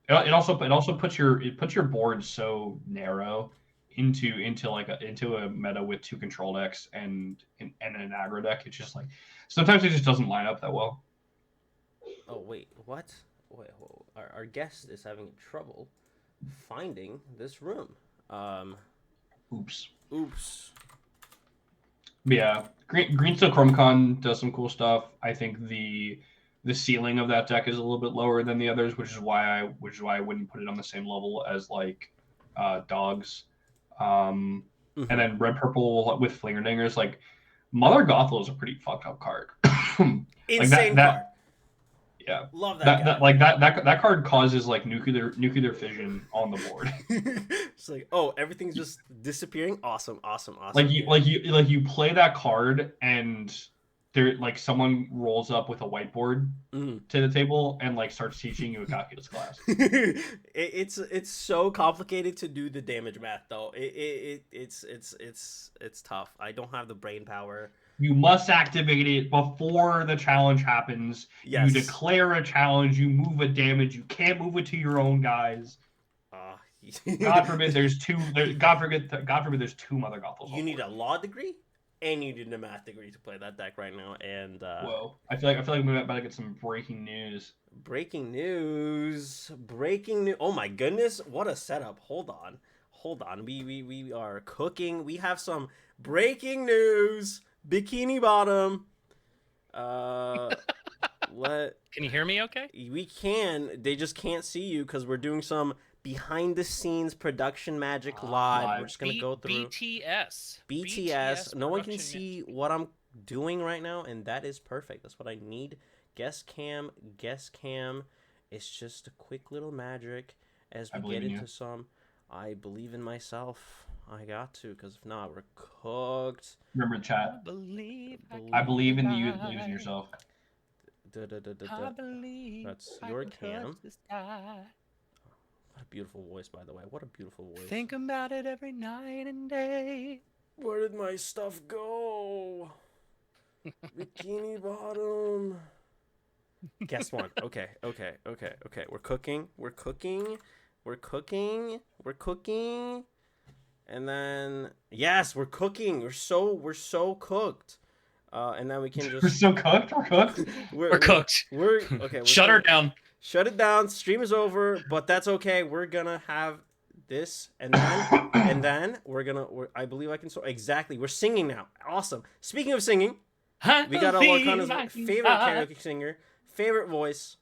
It also puts your board so narrow into a meta with 2 control decks and an aggro deck. It's just like Sometimes it just doesn't line up that well. Oh wait, what? Wait, our guest is having trouble finding this room. Um, Oops. oops. But yeah, Greenstone Chromicon does some cool stuff. I think the ceiling of that deck is a little bit lower than the others, which is why I wouldn't put it on the same level as like dogs. And then red purple with flingerdingers, like Mother Gothel is a pretty fucked up card. Like Insane card. Yeah, Love that guy. that card causes like nuclear fission on the board. It's like, oh, everything's just disappearing. Awesome. Like you play that card and there like someone rolls up with a whiteboard to the table and like starts teaching you a calculus class. It's so complicated to do the damage math though. It's tough. I don't have the brain power. You must activate it before the challenge happens. Yes. You declare a challenge. You move a damage. You can't move it to your own guys. God forbid there's two. God forbid there's two Mother Gothels. You need a law degree and you need a math degree to play that deck right now. And whoa, I feel like we're about to get some breaking news. Breaking news. Oh my goodness! What a setup. Hold on. We are cooking. We have some breaking news. Bikini Bottom. Can you hear me okay? We can. They just can't see you because we're doing some behind the scenes production magic live. We're just gonna go through BTS. No one can see what I'm doing right now, and that is perfect. That's what I need. Guest cam. It's just a quick little magic as we get into some. I believe in myself. I got to, because if not, we're cooked. Remember, chat. I believe in you. Believe in yourself. That's your cam. What a beautiful voice, by the way. What a beautiful voice. Think about it every night and day. Where did my stuff go? Bikini Bottom. Guess one. Okay. We're cooking. And then yes, we're cooking. We're so cooked. And then we can just. We're so cooked. We're cooked. We're cooked. We're okay. Shut her down. Shut it down. Stream is over, but that's okay. We're gonna have this, and then I believe I can. Exactly. We're singing now. Awesome. Speaking of singing, we got Lorcana's favorite karaoke singer, favorite voice,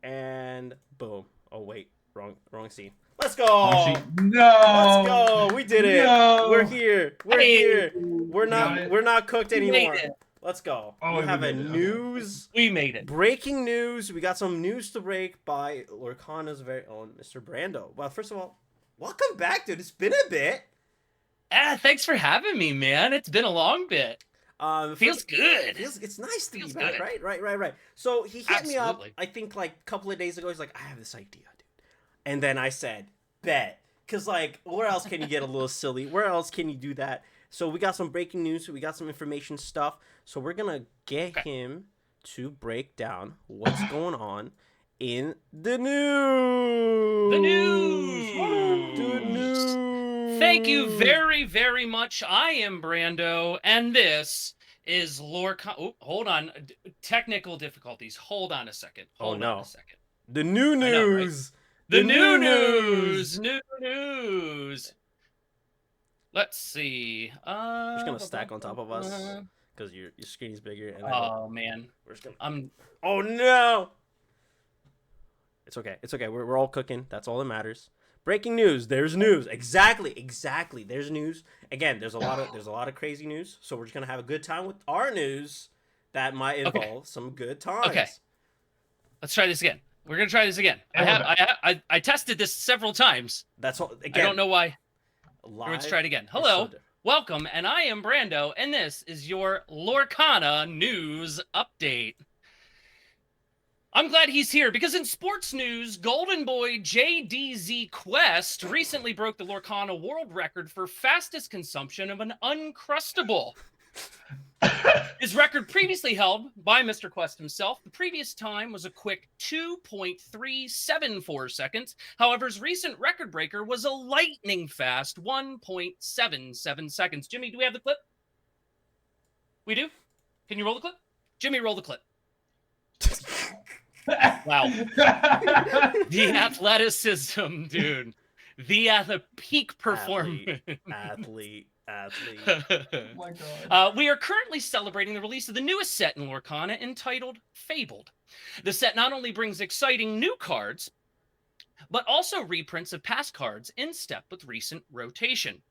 and boom. Oh wait, wrong scene. Let's go! No! Let's go! We did it! No! We're here! We're not cooked anymore. Let's go. Oh, we have a news. We made it. Breaking news. We got some news to break by Lorcana's very own Mr. Brando. Well, first of all, welcome back, dude. It's been a bit. Thanks for having me, man. It's been a long bit. Feels good. It's nice to be back, right. So he hit me up, I think like a couple of days ago. He's like, I have this idea, dude. And then I said, bet. Because, like, where else can you get a little silly? Where else can you do that? So we got some breaking news. We got some information stuff. So we're going to get him to break down what's going on in the news. The news. Thank you very, very much. I am Brando, and this is Lorcana. Oh, hold on. Technical difficulties. Hold on a second. Hold on a second. The new news. The new news. New news. Let's see. We're just gonna stack on top of us because your screen is bigger. And man, we're just gonna. Oh no! It's okay. We're all cooking. That's all that matters. Breaking news. There's news. Exactly. There's news. Again, there's a lot of crazy news. So we're just gonna have a good time with our news. That might involve some good times. Okay. Let's try this again. We're gonna try this again. I tested this several times. That's all. Again, I don't know why. Let's try it again. Hello, welcome, and I am Brando, and this is your Lorcana news update. I'm glad he's here because in sports news, Golden Boy JDZ Quest recently broke the Lorcana world record for fastest consumption of an Uncrustable. His record previously held by Mr. Quest himself. The previous time was a quick 2.374 seconds. However, his recent record breaker was a lightning fast 1.77 seconds. Jimmy, do we have the clip? We do? Can you roll the clip? Jimmy, roll the clip. Wow. The athleticism, dude. The peak performance. Athlete. Oh my God. We are currently celebrating the release of the newest set in Lorcana entitled Fabled. The set not only brings exciting new cards, but also reprints of past cards in step with recent rotation.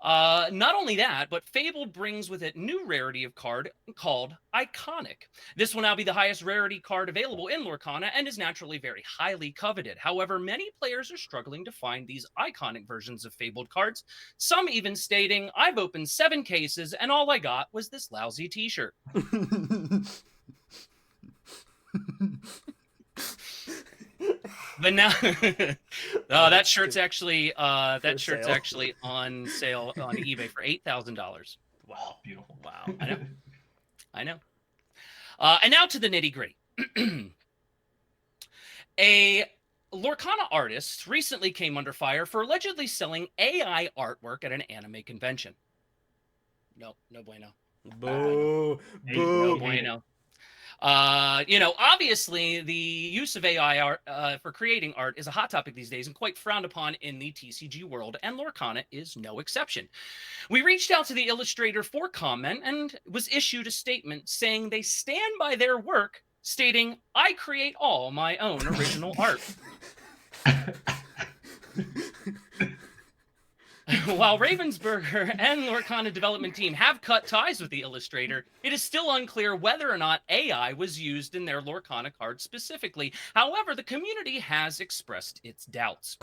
Not only that, but Fabled brings with it new rarity of card called Iconic. This will now be the highest rarity card available in Lorcana and is naturally very highly coveted. However, many players are struggling to find these iconic versions of Fabled cards, some even stating, I've opened 7 cases and all I got was this lousy t-shirt. But now, that shirt's actually on sale on eBay for $8,000. Wow, beautiful. Wow. I know. And now to the nitty gritty. A Lorcana artist recently came under fire for allegedly selling AI artwork at an anime convention. No bueno. Boo. No bueno. Obviously the use of AI art for creating art is a hot topic these days and quite frowned upon in the TCG world, and Lorcana is no exception. We reached out to the illustrator for comment and was issued a statement saying they stand by their work, stating, I create all my own original art. While Ravensburger and Lorcana development team have cut ties with the illustrator, it is still unclear whether or not AI was used in their Lorcana card specifically. However, the community has expressed its doubts.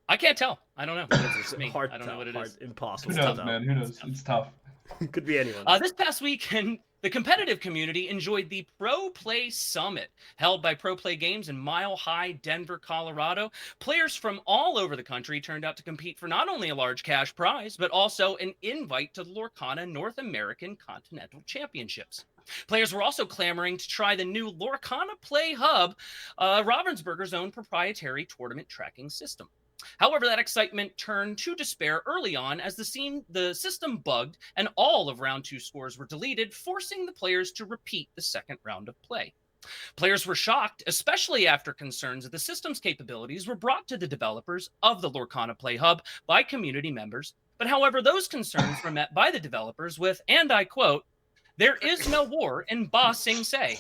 I can't tell. I don't know. It's me. Hard I don't know what it is. Impossible. Who knows, man? Who knows? It's tough. Could be anyone. This past weekend, the competitive community enjoyed the Pro Play Summit, held by Pro Play Games in Mile High, Denver, Colorado. Players from all over the country turned out to compete for not only a large cash prize, but also an invite to the Lorcana North American Continental Championships. Players were also clamoring to try the new Lorcana Play Hub, Ravensburger's own proprietary tournament tracking system. However, that excitement turned to despair early on as the system bugged and all of round 2 scores were deleted, forcing the players to repeat the second round of play. Players were shocked, especially after concerns that the system's capabilities were brought to the developers of the Lorcana Play Hub by community members. But however, those concerns were met by the developers with, and I quote, there is no war in Ba Sing Se.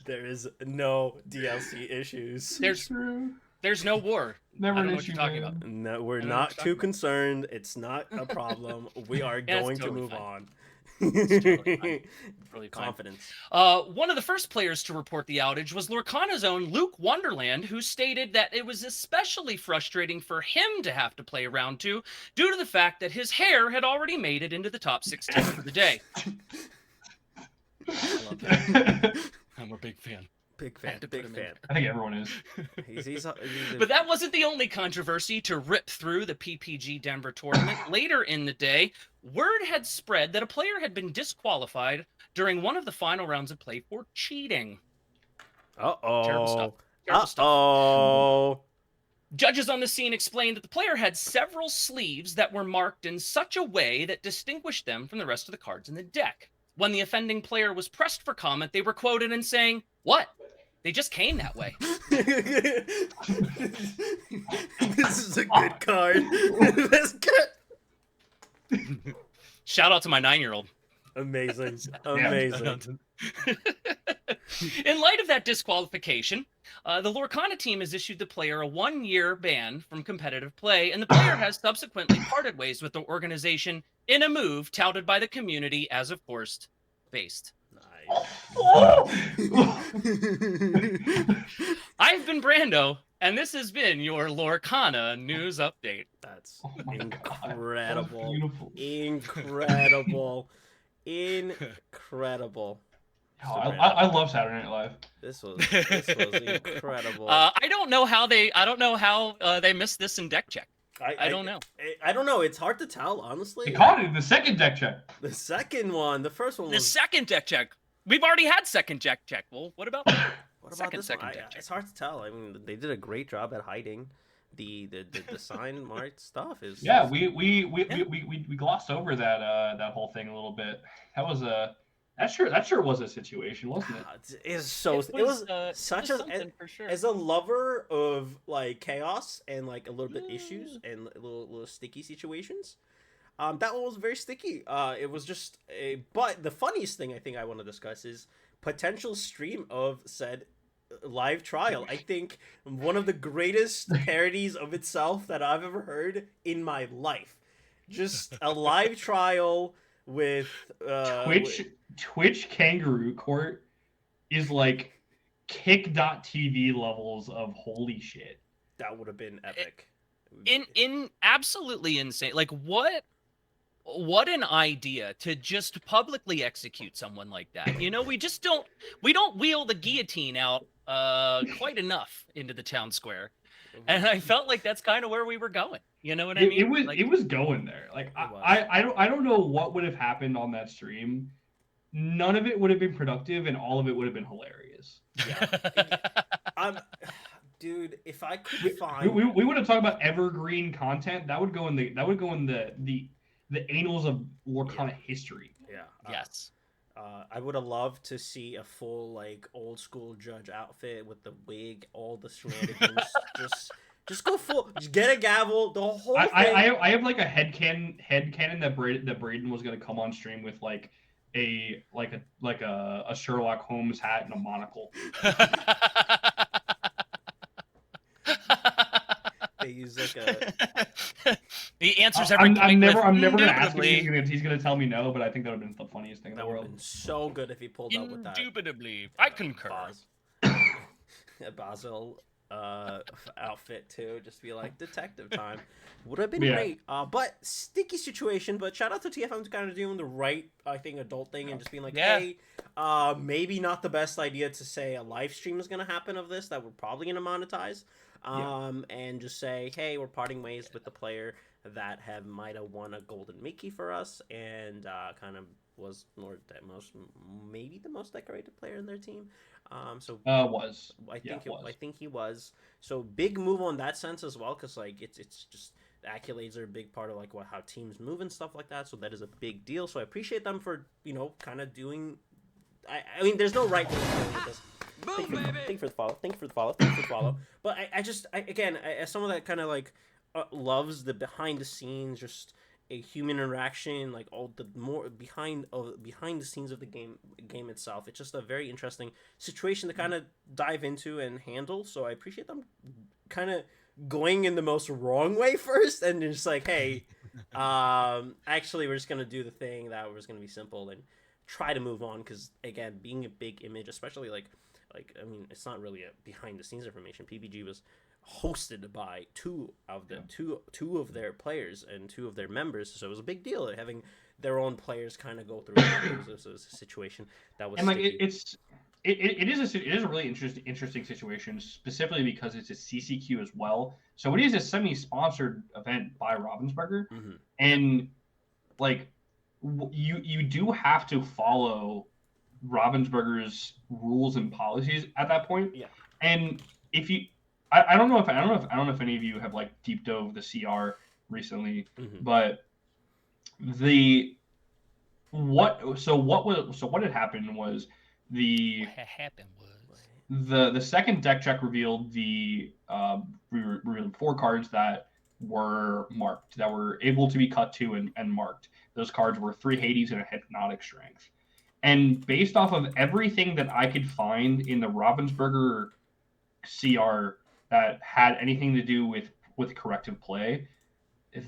There is no DLC issues. There's no war. Never I don't an know what issue, you're talking man. about. No, we're not too concerned. It's not a problem. We are Yeah, it's going totally to move fine. on. It's totally fine. Really fine. Confidence. One of the first players to report the outage was Lorcana's own Luke Wonderland, who stated that it was especially frustrating for him to have to play round 2 due to the fact that his hair had already made it into the top 16 for the day. I love that. I'm a big fan. Big fan. Big fan. I think everyone is. But that wasn't the only controversy to rip through the PPG Denver tournament. Later in the day, word had spread that a player had been disqualified during one of the final rounds of play for cheating. Terrible stuff. Terrible stuff. Judges on the scene explained that the player had several sleeves that were marked in such a way that distinguished them from the rest of the cards in the deck. When the offending player was pressed for comment, they were quoted in saying, "What? They just came that way." This is a good card. That's good. Shout out to my 9-year-old. Amazing. Amazing. In light of that disqualification, the Lorcana team has issued the player a 1-year ban from competitive play, and the player has subsequently parted ways with the organization in a move touted by the community as, of course, based. I've been Brando, and this has been your Lorcana news update. That's incredible. That beautiful. Incredible. Incredible. Oh, I love Saturday Night Live. This was incredible. I don't know how they missed this in deck check. I don't know. I don't know. It's hard to tell, honestly. They caught it in the second deck check. The second one, the first one was... The second deck check. We've already had second deck check. Well, what about What about this one? deck check? It's hard to tell. I mean, they did a great job at hiding. the sign mark stuff is Yeah, just, we glossed over that whole thing a little bit. That was a that sure was a situation, wasn't it? it was It such was something for sure. as a lover of like chaos and like a little bit issues and little sticky situations. That one was very sticky. It was just a. But the funniest thing I think I want to discuss is potential stream of said live trial. I think one of the greatest parodies of itself that I've ever heard in my life. Just a live trial with Twitch Kangaroo Court is like kick.tv levels of holy shit. That would have been epic. In absolutely insane. Like what an idea to just publicly execute someone like that. You know, we don't wheel the guillotine out quite enough into the town square. And I felt like that's kind of where we were going. You know what I mean? It was going there. Like I don't know what would have happened on that stream. None of it would have been productive, and all of it would have been hilarious. Yeah. Dude, if I could find we would have talked about evergreen content. That would go in the annals of Lorcana history. Yeah. Yes. I would have loved to see a full like old school judge outfit with the wig, all the shenanigans. just go full. Just get a gavel. The whole thing. I have like a headcanon that Braden was gonna come on stream with like a Sherlock Holmes hat and a monocle. They use like a. He answers every. I'm never gonna ask him. He's gonna tell me no, but I think that would have been the funniest thing in the world. Been so good if he pulled out with that. Indubitably, I concur. Basil outfit too, just be like detective time. Would have been great. But sticky situation. But shout out to TFM to kind of doing the right, I think, adult thing and just being like, hey, maybe not the best idea to say a live stream is gonna happen of this that we're probably gonna monetize. And just say, hey, we're parting ways with the player that might have won a golden Mickey for us, and kind of was maybe the most decorated player in their team. I think he was. So big move on that sense as well, because like it's just the accolades are a big part of like how teams move and stuff like that. So that is a big deal. So I appreciate them for kind of doing. I mean, there's no right way of doing this. Thank you for the follow. But again, as someone that kind of like loves the behind the scenes, just a human interaction, like all the more behind the scenes of the game itself. It's just a very interesting situation to kind of dive into and handle. So I appreciate them kind of going in the most wrong way first, and just like, hey, actually, we're just gonna do the thing that was gonna be simple and try to move on. Because again, being a big image, especially like I mean, it's not really a behind the scenes information. PPG was hosted by two of their players and two of their members, so it was a big deal having their own players kind of go through it. It was a situation that was and like sticky. it is a really interesting situation, specifically because it's a CCQ as well. So it is a semi-sponsored event by Ravensburger, and like you do have to follow Ravensburger's rules and policies at that point. Yeah. And if you, I don't know if any of you have like deep dove the CR recently, but what had happened was the second deck check revealed revealed 4 cards that were marked, that were able to be cut to and marked. Those cards were 3 Hades and a Hypnotic Strength. And based off of everything that I could find in the Ravensburger CR that had anything to do with corrective play,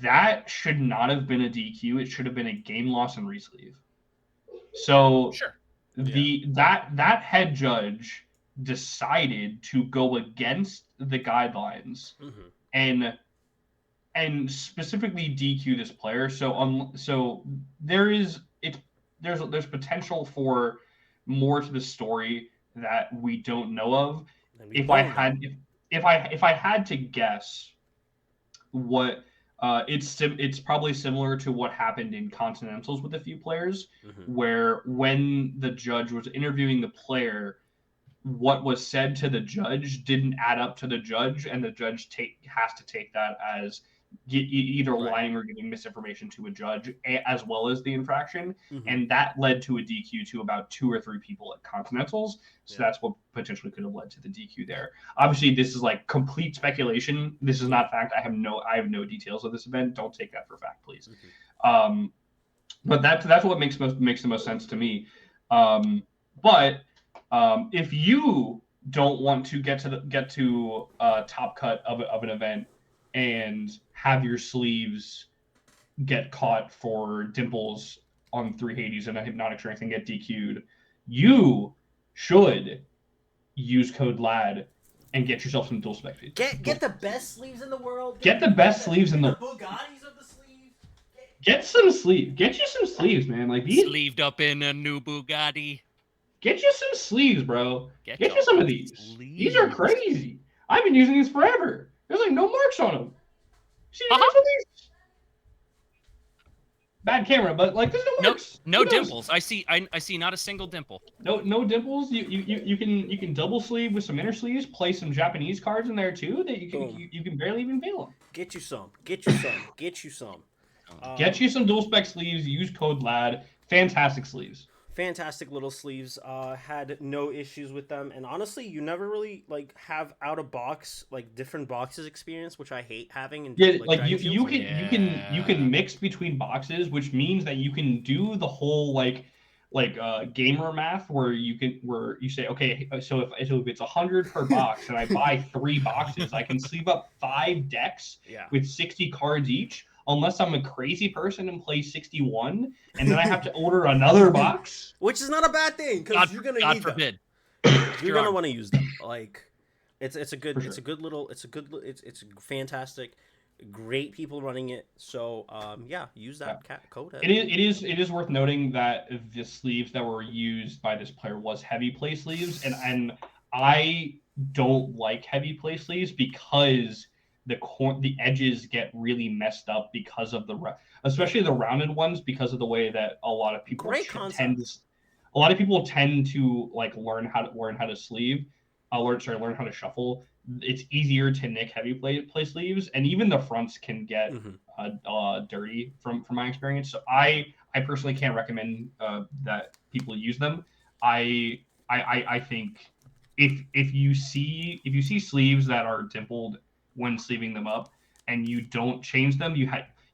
that should not have been a DQ. It should have been a game loss and resleeve. So that head judge decided to go against the guidelines and specifically DQ this player. So there's potential for more to the story that we don't know of. If I had to guess, what it's probably similar to what happened in Continentals with a few players, where when the judge was interviewing the player, what was said to the judge didn't add up to the judge, and the judge has to take that as either lying or giving misinformation to a judge, as well as the infraction. And that led to a DQ to about 2 or 3 people at Continentals. So that's what potentially could have led to the DQ there. Obviously, this is like complete speculation. This is not fact. I have no details of this event. Don't take that for fact, please. But that's what makes the most sense to me. But if you don't want to get to top cut of an event and have your sleeves get caught for dimples on 3 Hades and a hypnotic strength and get DQ'd, you should use code LAD and get yourself some dual spec. Get the best sleeves in the world. Get the best sleeves in the Bugattis of the sleeve. Get some sleeves. Get you some sleeves, man. Like these sleeved up in a new Bugatti. Get you some sleeves, bro. Get you some of these. Sleeves. These are crazy. I've been using these forever. There's like no marks on them. See these? Bad camera, but like there's no marks. No dimples. I see not a single dimple. No dimples. You can double sleeve with some inner sleeves. Play some Japanese cards in there too that you can barely even feel them. Get you some. Get you some. Get you some. Get you some dual spec sleeves. Use code LAD. Fantastic sleeves. Fantastic little sleeves. Had no issues with them, and honestly, you never really like have out of box like different boxes experience, which I hate having. You can mix between boxes, which means that you can do the whole like gamer math where you say, okay, so if it's 100 per box and I buy 3 boxes, I can sleeve up 5 decks with 60 cards each. Unless I'm a crazy person and play 61, and then I have to order another box, which is not a bad thing because you're gonna God need forbid. them. You're gonna want to use them. Like, it's fantastic, great people running it. So use that code. It is worth noting that the sleeves that were used by this player was heavy play sleeves, and I don't like heavy play sleeves because the edges get really messed up because of especially the rounded ones, because of the way that a lot of people tend to like learn how to sleeve, learn how to shuffle. It's easier to nick heavy play sleeves, and even the fronts can get dirty from my experience. So I personally can't recommend that people use them. I think if you see sleeves that are dimpled when sleeving them up and you don't change them,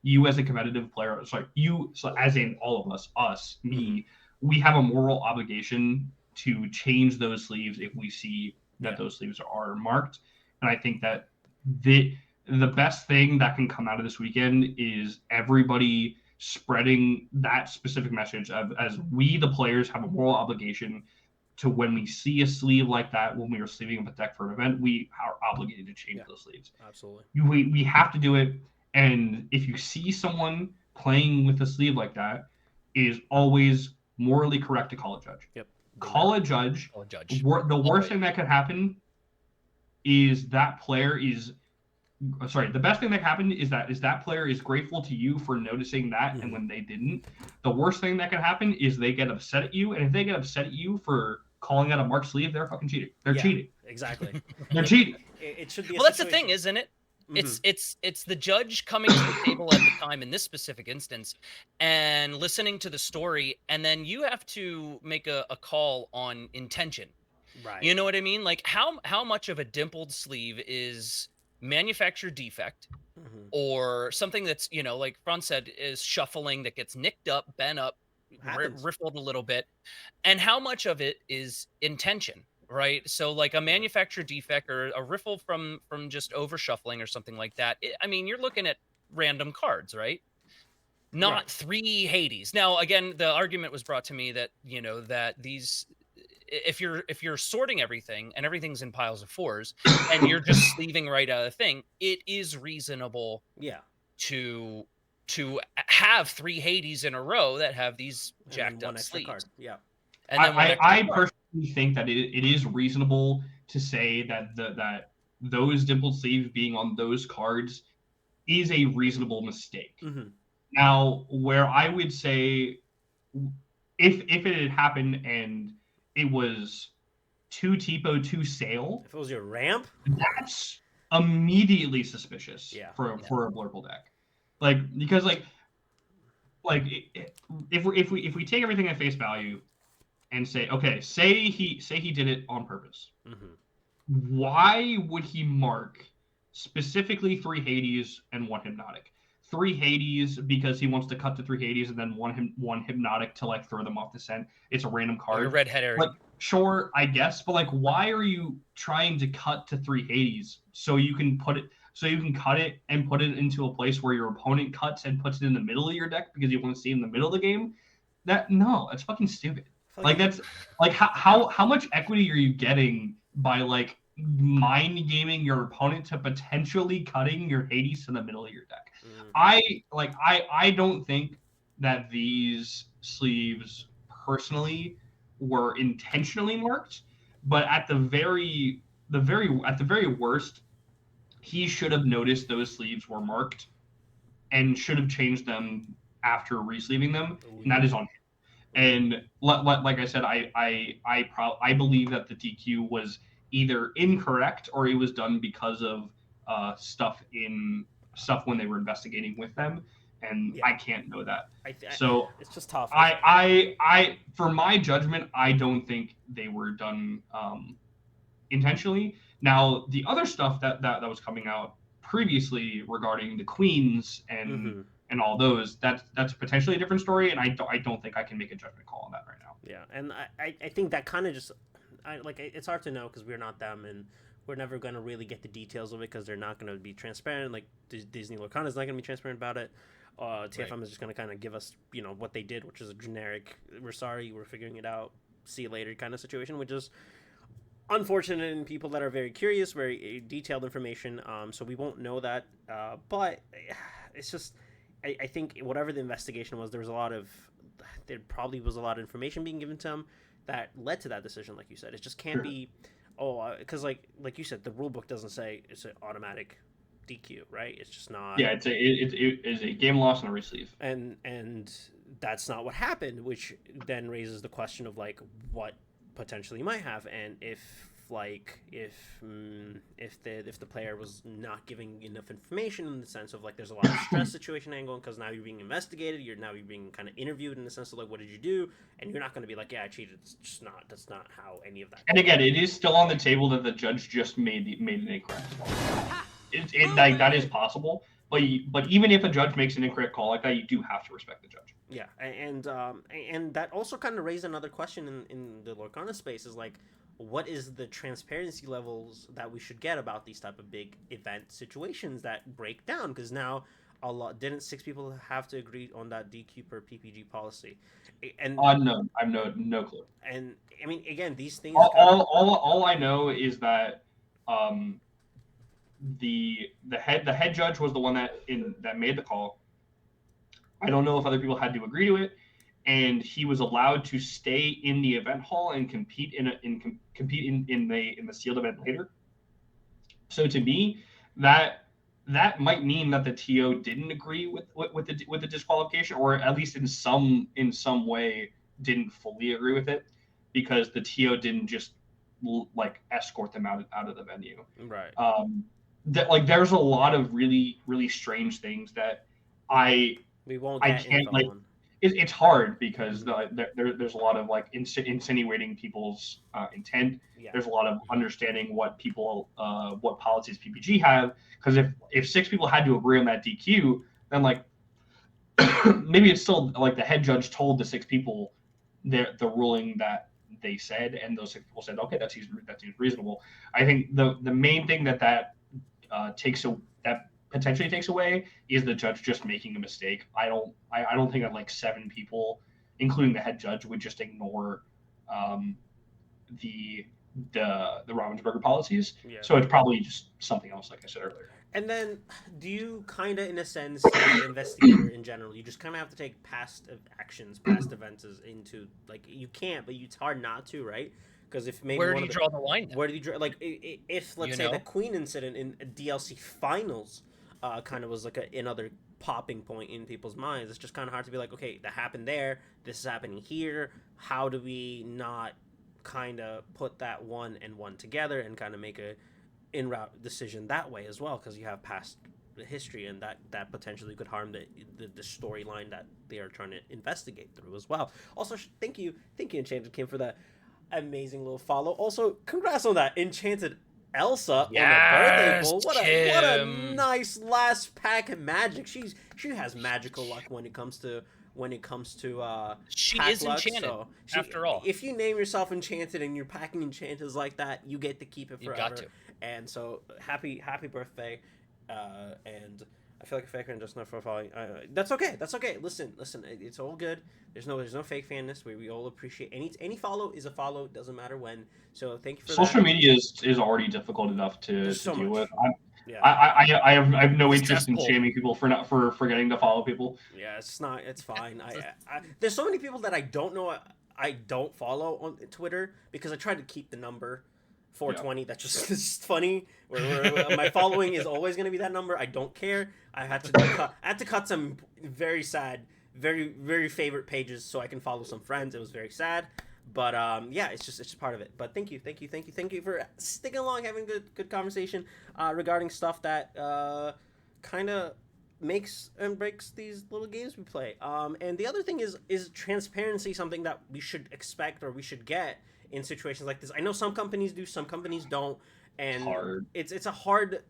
you as a competitive player, as in all of us, me, we have a moral obligation to change those sleeves if we see that those sleeves are marked. And I think that the best thing that can come out of this weekend is everybody spreading that specific message as we, the players, have a moral obligation to, when we see a sleeve like that, when we are sleeving up a deck for an event, we are obligated to change those sleeves. Absolutely. We have to do it. And if you see someone playing with a sleeve like that, it is always morally correct to call a judge. Yep. Call a judge. The worst thing that could happen is the best thing that could happen is that player is grateful to you for noticing that, and when they didn't. The worst thing that could happen is they get upset at you, and if they get upset at you for calling out a marked sleeve, they're fucking cheating. They're cheating. Exactly. They're cheating. It should be. Well, that's the thing, isn't it? It's the judge coming to the table at the time in this specific instance and listening to the story, and then you have to make a call on intention. Right. You know what I mean? Like how much of a dimpled sleeve is manufacturer defect or something that's, like Franz said, is shuffling that gets nicked up, bent up, riffled a little bit, and how much of it is intention, right? So like a manufacturer defect or a riffle from just over shuffling or something like that. You're looking at random cards, right? Not 3 Hades. Now, again, the argument was brought to me that, that these, if you're sorting everything and everything's in piles of 4s and you're just sleeving right out of the thing, it is reasonable to have 3 Hades in a row that have these jacked up sleeves. Card. Yeah. And I personally think that it is reasonable to say that those dimpled sleeves being on those cards is a reasonable mistake. Now, where I would say if it had happened and it was to Tipo to Sale, If it was your ramp, that's immediately suspicious Yeah. for a Blurple deck. Like, because if we take everything at face value and say, okay, say he did it on purpose, why would he mark specifically 3 Hades and 1 Hypnotic? 3 Hades because he wants to cut to 3 Hades and then one Hypnotic to like throw them off the scent. It's a random card. Like a red herring. Like, sure, I guess, but like, why are you trying to cut to 3 Hades so you can cut it and put it into a place where your opponent cuts and puts it in the middle of your deck because you want to see it in the middle of the game? That's fucking stupid. Like, that's like, how much equity are you getting by like mind gaming your opponent to potentially cutting your Hades to the middle of your deck? I don't think that these sleeves personally were intentionally marked, but at the very worst, he should have noticed those sleeves were marked and should have changed them after resleeving them, and that is on him. And like I said, I believe that the DQ was either incorrect or it was done because of stuff when they were investigating with them, and I can't know that. So it's just tough. I for my judgment, I don't think they were done intentionally. Now, the other stuff that was coming out previously regarding the queens and all those, that's potentially a different story, and I don't think I can make a judgment call on that right now. Yeah, and I think that kind of just it's hard to know because we're not them, and we're never going to really get the details of it because they're not going to be transparent. Like Disney Lorcana is not going to be transparent about it. TFM is just going to kind of give us what they did, which is a generic "we're sorry, we're figuring it out, see you later" kind of situation, which is unfortunate in people that are very curious, very detailed information. So we won't know that, but it's just I think whatever the investigation was, there probably was a lot of information being given to him that led to that decision. Like you said, it just can't be because like you said, the rule book doesn't say it's an automatic DQ, right? It's just not. Yeah, it is a game loss and a resleeve, and that's not what happened, which then raises the question of like what potentially might have, and if the player was not giving enough information in the sense of like there's a lot of stress situation angle because now you're being investigated, you're being kind of interviewed in the sense of like what did you do, and you're not going to be like, yeah, I cheated. It's just not. That's not how any of that. And again, it is still on the table that the judge just made an incorrect call. Like that is possible, but even if a judge makes an incorrect call like that, you do have to respect the judge. Yeah, and that also kind of raised another question in the Lorcana space is like, what is the transparency levels that we should get about these type of big event situations that break down? Because now didn't 6 people have to agree on that DQ per PPG policy? And no, I have no clue. And I mean, again, these things. All I know is that the head judge was the one that made the call. I don't know if other people had to agree to it, and he was allowed to stay in the event hall and compete in the sealed event later. So to me, that might mean that the TO didn't agree with the disqualification, or at least in some way didn't fully agree with it, because the TO didn't just like escort them out of the venue. Right. There's a lot of really, really strange things that we won't get info on. It's hard because there's a lot of like insinuating people's intent. Yeah. There's a lot of understanding what policies PPG have, because if 6 people had to agree on that DQ, then like maybe it's still like the head judge told the 6 people the ruling that they said, and those 6 people said, okay, that seems reasonable. I think the main thing that potentially takes away is the judge just making a mistake. I don't think that like 7 people, including the head judge, would just ignore the Ravensburger policies. Yeah. So it's probably just something else, like I said earlier. And then, do you kind of, in a sense, as an investigator in general, you just kind of have to take past actions, past events into, like, you can't, but it's hard not to, right? Because if maybe where do you draw the line? Where do you draw? Like, if let's say the Queen incident in DLC finals kind of was like another popping point in people's minds, it's just kind of hard to be like, okay, that happened there, this is happening here. How do we not kind of put that 1 and 1 together and kind of make a in route decision that way as well, because you have past history, and that potentially could harm the storyline that they are trying to investigate through as well. Also, thank you Enchanted Kim for that amazing little follow. Also, congrats on that Enchanted Elsa on a birthday Yes, bowl. What a nice last pack of magic. She has magical luck when it comes to She pack is luck. enchanted, So after all. if you name yourself Enchanted and you're packing Enchanteds like that, you get to keep it You forever. got to. And so happy birthday. And I feel like a faker and just not for following. That's okay. That's okay. Listen. It's all good. There's no fake fanness. We all appreciate any follow is a follow. Doesn't matter when. So thank you for Social that. media is already difficult enough to There's so deal much. with. Yeah. I have no It's interest in cesspool. shaming people for forgetting to follow people. Yeah, it's fine. There's so many people that I don't know. I don't follow on Twitter because I try to keep the number 420. That's just it's just funny. Where my following is always going to be that number. I don't care. I had to cut some very sad, very favorite pages so I can follow some friends. It was very sad. But yeah, it's just part of it. But thank you for sticking along, having good conversation regarding stuff that kind of makes and breaks these little games we play. And the other thing is transparency, something that we should expect or we should get in situations like this. I know some companies do, some companies don't, and it's a hard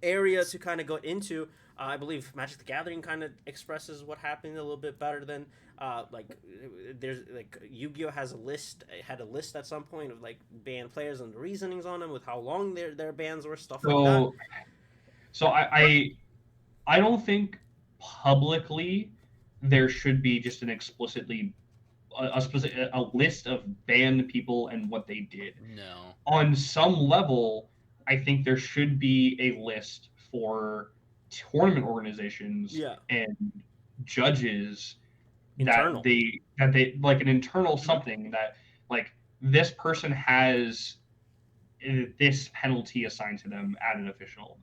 area to kind of go into. I believe Magic the Gathering kind of expresses what happened a little bit better than there's like Yu-Gi-Oh had a list at some point of like banned players and the reasonings on them with how long their bans were, stuff like that. So I don't think publicly there should be just an explicitly a list of banned people and what they did. No. On some level, I think there should be a list for tournament organizations and judges internal. that they like an internal something that like this person has this penalty assigned to them at an official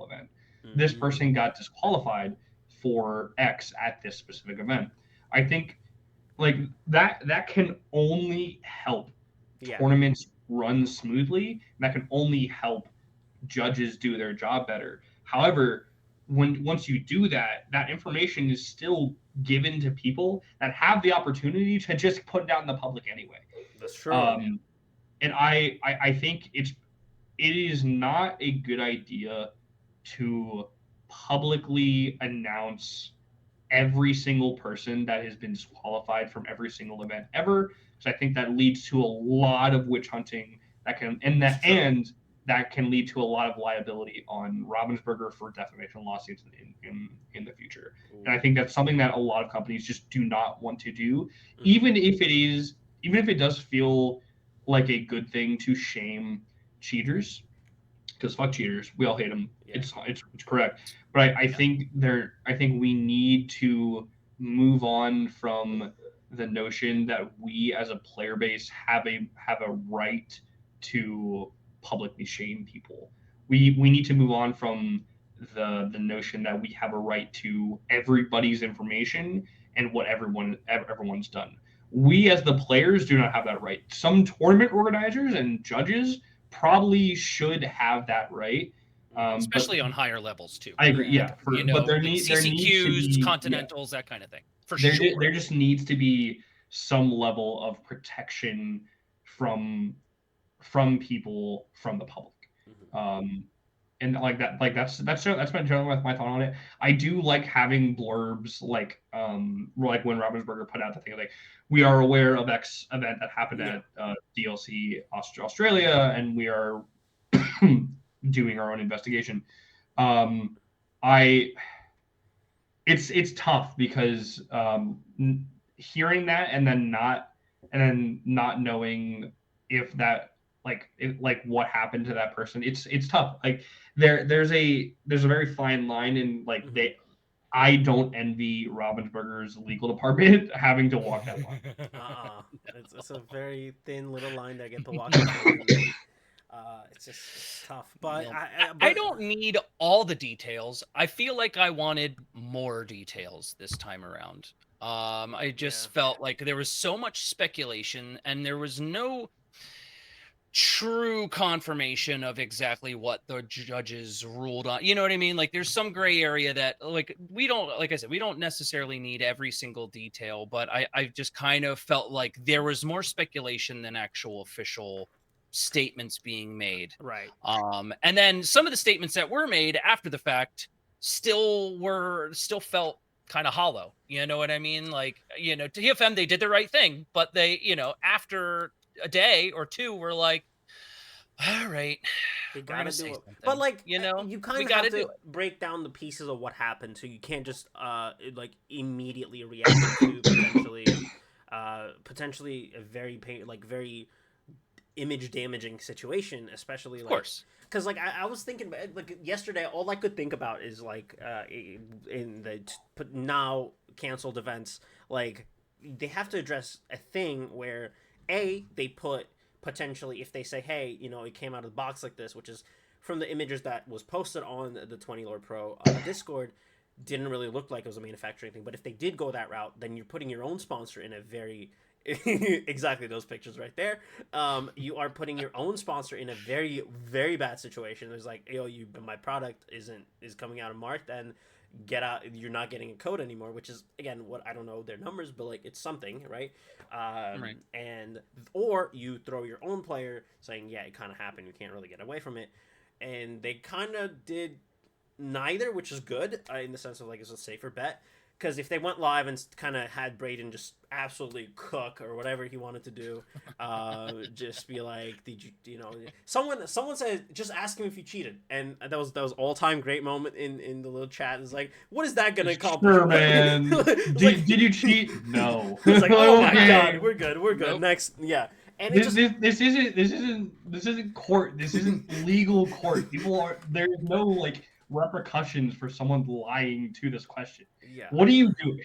event. This person got disqualified for X at this specific event. I think like that can only help tournaments run smoothly. That can only help judges do their job better. However, once you do that, that information is still given to people that have the opportunity to just put it out in the public anyway. That's true. And I think it is not a good idea to publicly announce every single person that has been disqualified from every single event ever, because I think that leads to a lot of witch hunting that can that can lead to a lot of liability on Ravensburger for defamation lawsuits in the future. Ooh. And I think that's something that a lot of companies just do not want to do, even if it does feel like a good thing to shame cheaters, because fuck cheaters, we all hate them. Yeah. It's correct. But I think we need to move on from the notion that we as a player base have a right to publicly shame people. We need to move on from the notion that we have a right to everybody's information and what everyone's done. We as the players do not have that right. Some tournament organizers and judges probably should have that right. Especially on higher levels too. I agree. Yeah, but there needs CCQs, Continentals, that kind of thing. There just needs to be some level of protection from people, from the public. And that's been generally my thought on it. I do like having blurbs like when Ravensburger put out the thing like, we are aware of X event that happened at DLC Australia, and we are doing our own investigation. It's tough because hearing that and then not knowing if that like what happened to that person, it's tough. Like there's a very fine line, and like I don't envy Ravensburger's legal department having to walk that line. It's a very thin little line that I get to walk. It's tough, but I don't need all the details. I feel like I wanted more details this time around. I just felt like there was so much speculation and there was no true confirmation of exactly what the judges ruled on. You know what I mean? Like there's some gray area that like we don't, like I said, we don't necessarily need every single detail, but I just kind of felt like there was more speculation than actual official statements being made. Right. And then some of the statements that were made after the fact still felt kind of hollow. You know what I mean? Like, you know, TFM, they did the right thing, but they, you know, after a day or two, we're like, all right, They we're gotta gonna do say it. something. But like, you know, you we kind of gotta have do to it. break down the pieces of what happened, so you can't just like immediately react to potentially a very image damaging situation, especially Of like course. because like I was thinking about like yesterday, all I could think about is like in the now canceled events, like they have to address a thing where they put potentially, if they say, hey, you know, it came out of the box like this, which is from the images that was posted on the 20 Lord Pro Discord, didn't really look like it was a manufacturing thing. But if they did go that route, then you're putting your own sponsor in a very exactly those pictures right there. You are putting your own sponsor in a very, very bad situation. There's like, yo, my product is coming out of March, then get out. You're not getting a code anymore, which is again what I don't know their numbers, but like it's something, right? Right. And or you throw your own player saying, yeah, it kind of happened. You can't really get away from it, and they kind of did neither, which is good in the sense of like it's a safer bet. Because if they went live and kind of had Braden just absolutely cook or whatever he wanted to do, just be like, did you know? Someone said just ask him if he cheated, and that was all time great moment in the little chat. It's like, what is that gonna accomplish? Sure, man. It's did, like, did you cheat? No. It's like, oh my Okay. god, we're good. Nope. Next, yeah. And it This isn't court. This isn't legal court. There's no like repercussions for someone lying to this question. yeah. What are you doing?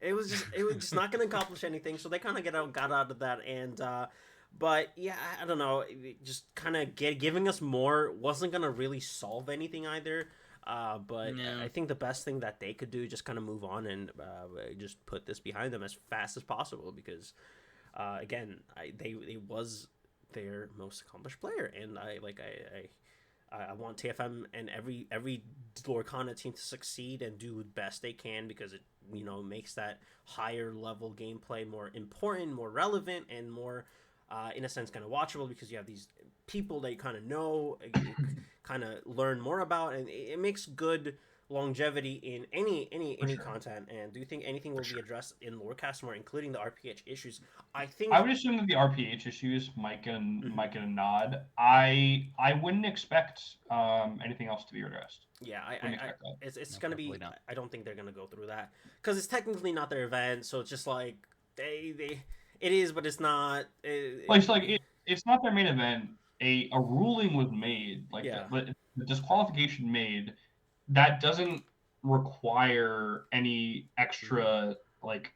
It was just not going to accomplish anything. So they kind of got out of that, and but yeah, I don't know. Just kind of giving us more wasn't going to really solve anything either. But No. I think the best thing that they could do is just kind of move on and just put this behind them as fast as possible because again, they was their most accomplished player, and I want TFM and every Lorcana team to succeed and do the best they can because it makes that higher level gameplay more important, more relevant, and more in a sense kind of watchable because you have these people that you kind of know, kind of learn more about, and it makes good longevity in any sure. content. And do you think anything will be addressed in Lorecast more, including the RPH issues? I think I would assume that the RPH issues might get a nod. I wouldn't expect anything else to be addressed. yeah, it's No, gonna be. probably not. I don't think they're gonna go through that because it's technically not their event, so it's just like they it is, but it's not. Like it's not their main event. A ruling was made, like Yeah. the disqualification made. That doesn't require any extra like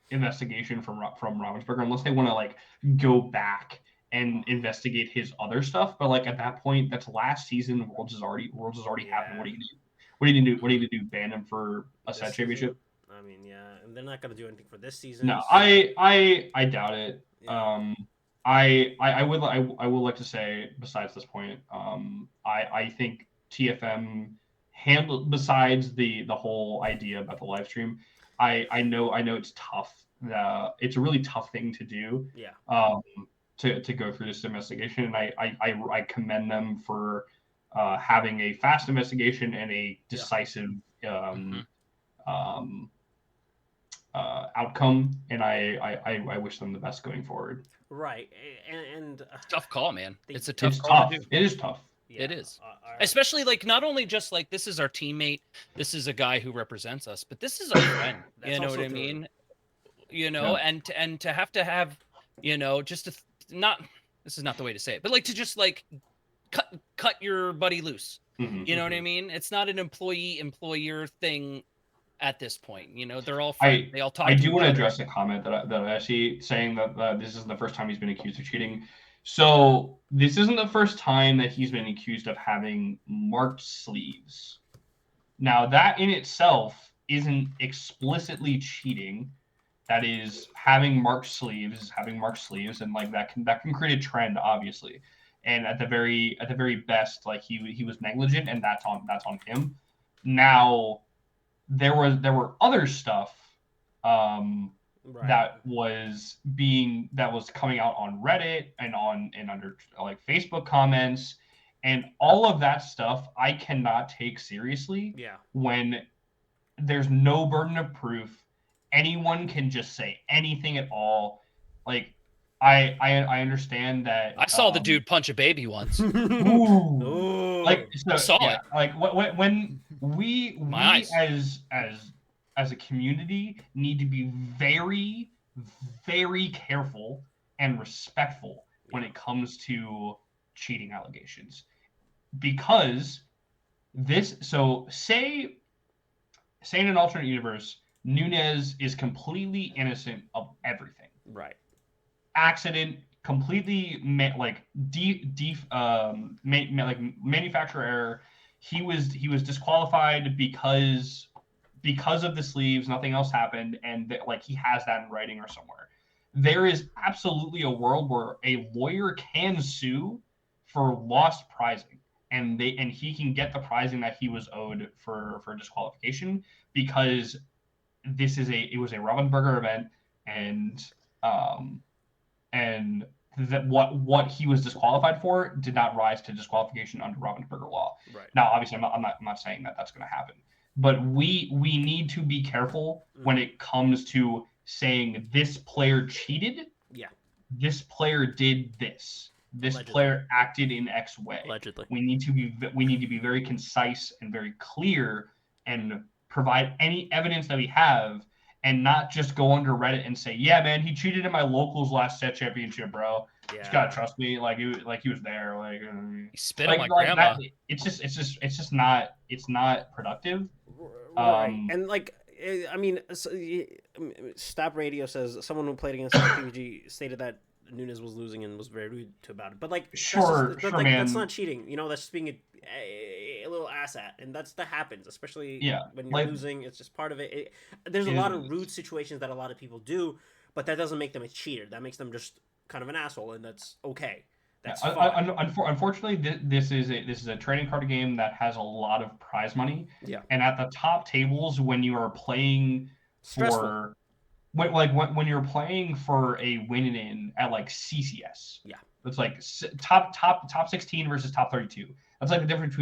investigation from Ravensburger unless they want to like go back and investigate his other stuff. But like at that point, that's last season. Worlds has already happened. What are you gonna do? What are you gonna do? What are you gonna do? Ban him for a set championship? I mean, yeah, and they're not gonna do anything for this season. No, so- I doubt it. Yeah. I will like to say besides this point, I think TFM handled besides the whole idea about the live stream. I know it's tough. It's a really tough thing to do. Yeah. To go through this investigation, and I commend them for having a fast investigation and a decisive outcome, and I wish them the best going forward. Right, and Tough call, man. It's a It's tough call tough. to do. It is tough. yeah, It is. Especially like not only just like this is our teammate, this is a guy who represents us, but this is our friend. That's You know also what I true. mean? And to have just to not, this is not the way to say it, but like to just like cut your buddy loose. Mhm. You know what I mean? It's not an employer thing at this point. They're all friends. They all talk. I to do want each to other. address a comment that I see saying that this isn't the first time he's been accused of cheating. So this isn't the first time that he's been accused of having marked sleeves. Now that in itself isn't explicitly cheating, that is having marked sleeves, and like that can create a trend, obviously. And at the very best, like he was negligent, and that's on him. Now there were other stuff Right. that was coming out on Reddit and under like Facebook comments, and all of that stuff I cannot take seriously. Yeah. When there's no burden of proof, anyone can just say anything at all. Like I understand that. I saw the dude punch a baby once. Ooh. Like so, I saw yeah, it. like when we My eyes. as a community need to be very, very careful and respectful when it comes to cheating allegations, because say in an alternate universe, Nunez is completely innocent of everything. Right. Accident, completely manufacturer error. He was disqualified because of the sleeves. Nothing else happened, and like he has that in writing or somewhere. There is absolutely a world where a lawyer can sue for lost prizing, and he can get the prizing that he was owed for disqualification, because it was a Ravensburger event, and that what he was disqualified for did not rise to disqualification under Ravensburger law. Right. Now, obviously, I'm not saying that that's going to happen, but we need to be careful when it comes to saying this player cheated. Yeah. This player did this. This Allegedly. player acted in X way. Allegedly. We need to be very concise and very clear and provide any evidence that we have, and not just go under Reddit and say, yeah, man, he cheated in my locals last set championship, bro. Yeah. You just gotta trust me. Like he was there. Like He spit on my grandma. That, it's just not productive. Right. And like, I mean, Stop Radio says someone who played against PPG stated that Nunez was losing and was very rude about it. But like, man. That's not cheating. You know, that's just being a little asshat, and that happens, especially when you're losing. It's just part of it. There's a lot of rude situations that a lot of people do, but that doesn't make them a cheater. That makes them just kind of an asshole, and that's okay. That's fine. Unfortunately, this is a trading card game that has a lot of prize money. Yeah. And at the top tables, when you are playing for when you're playing for a win-in at like CCS. Yeah. It's like top 16 versus top 32. That's like the difference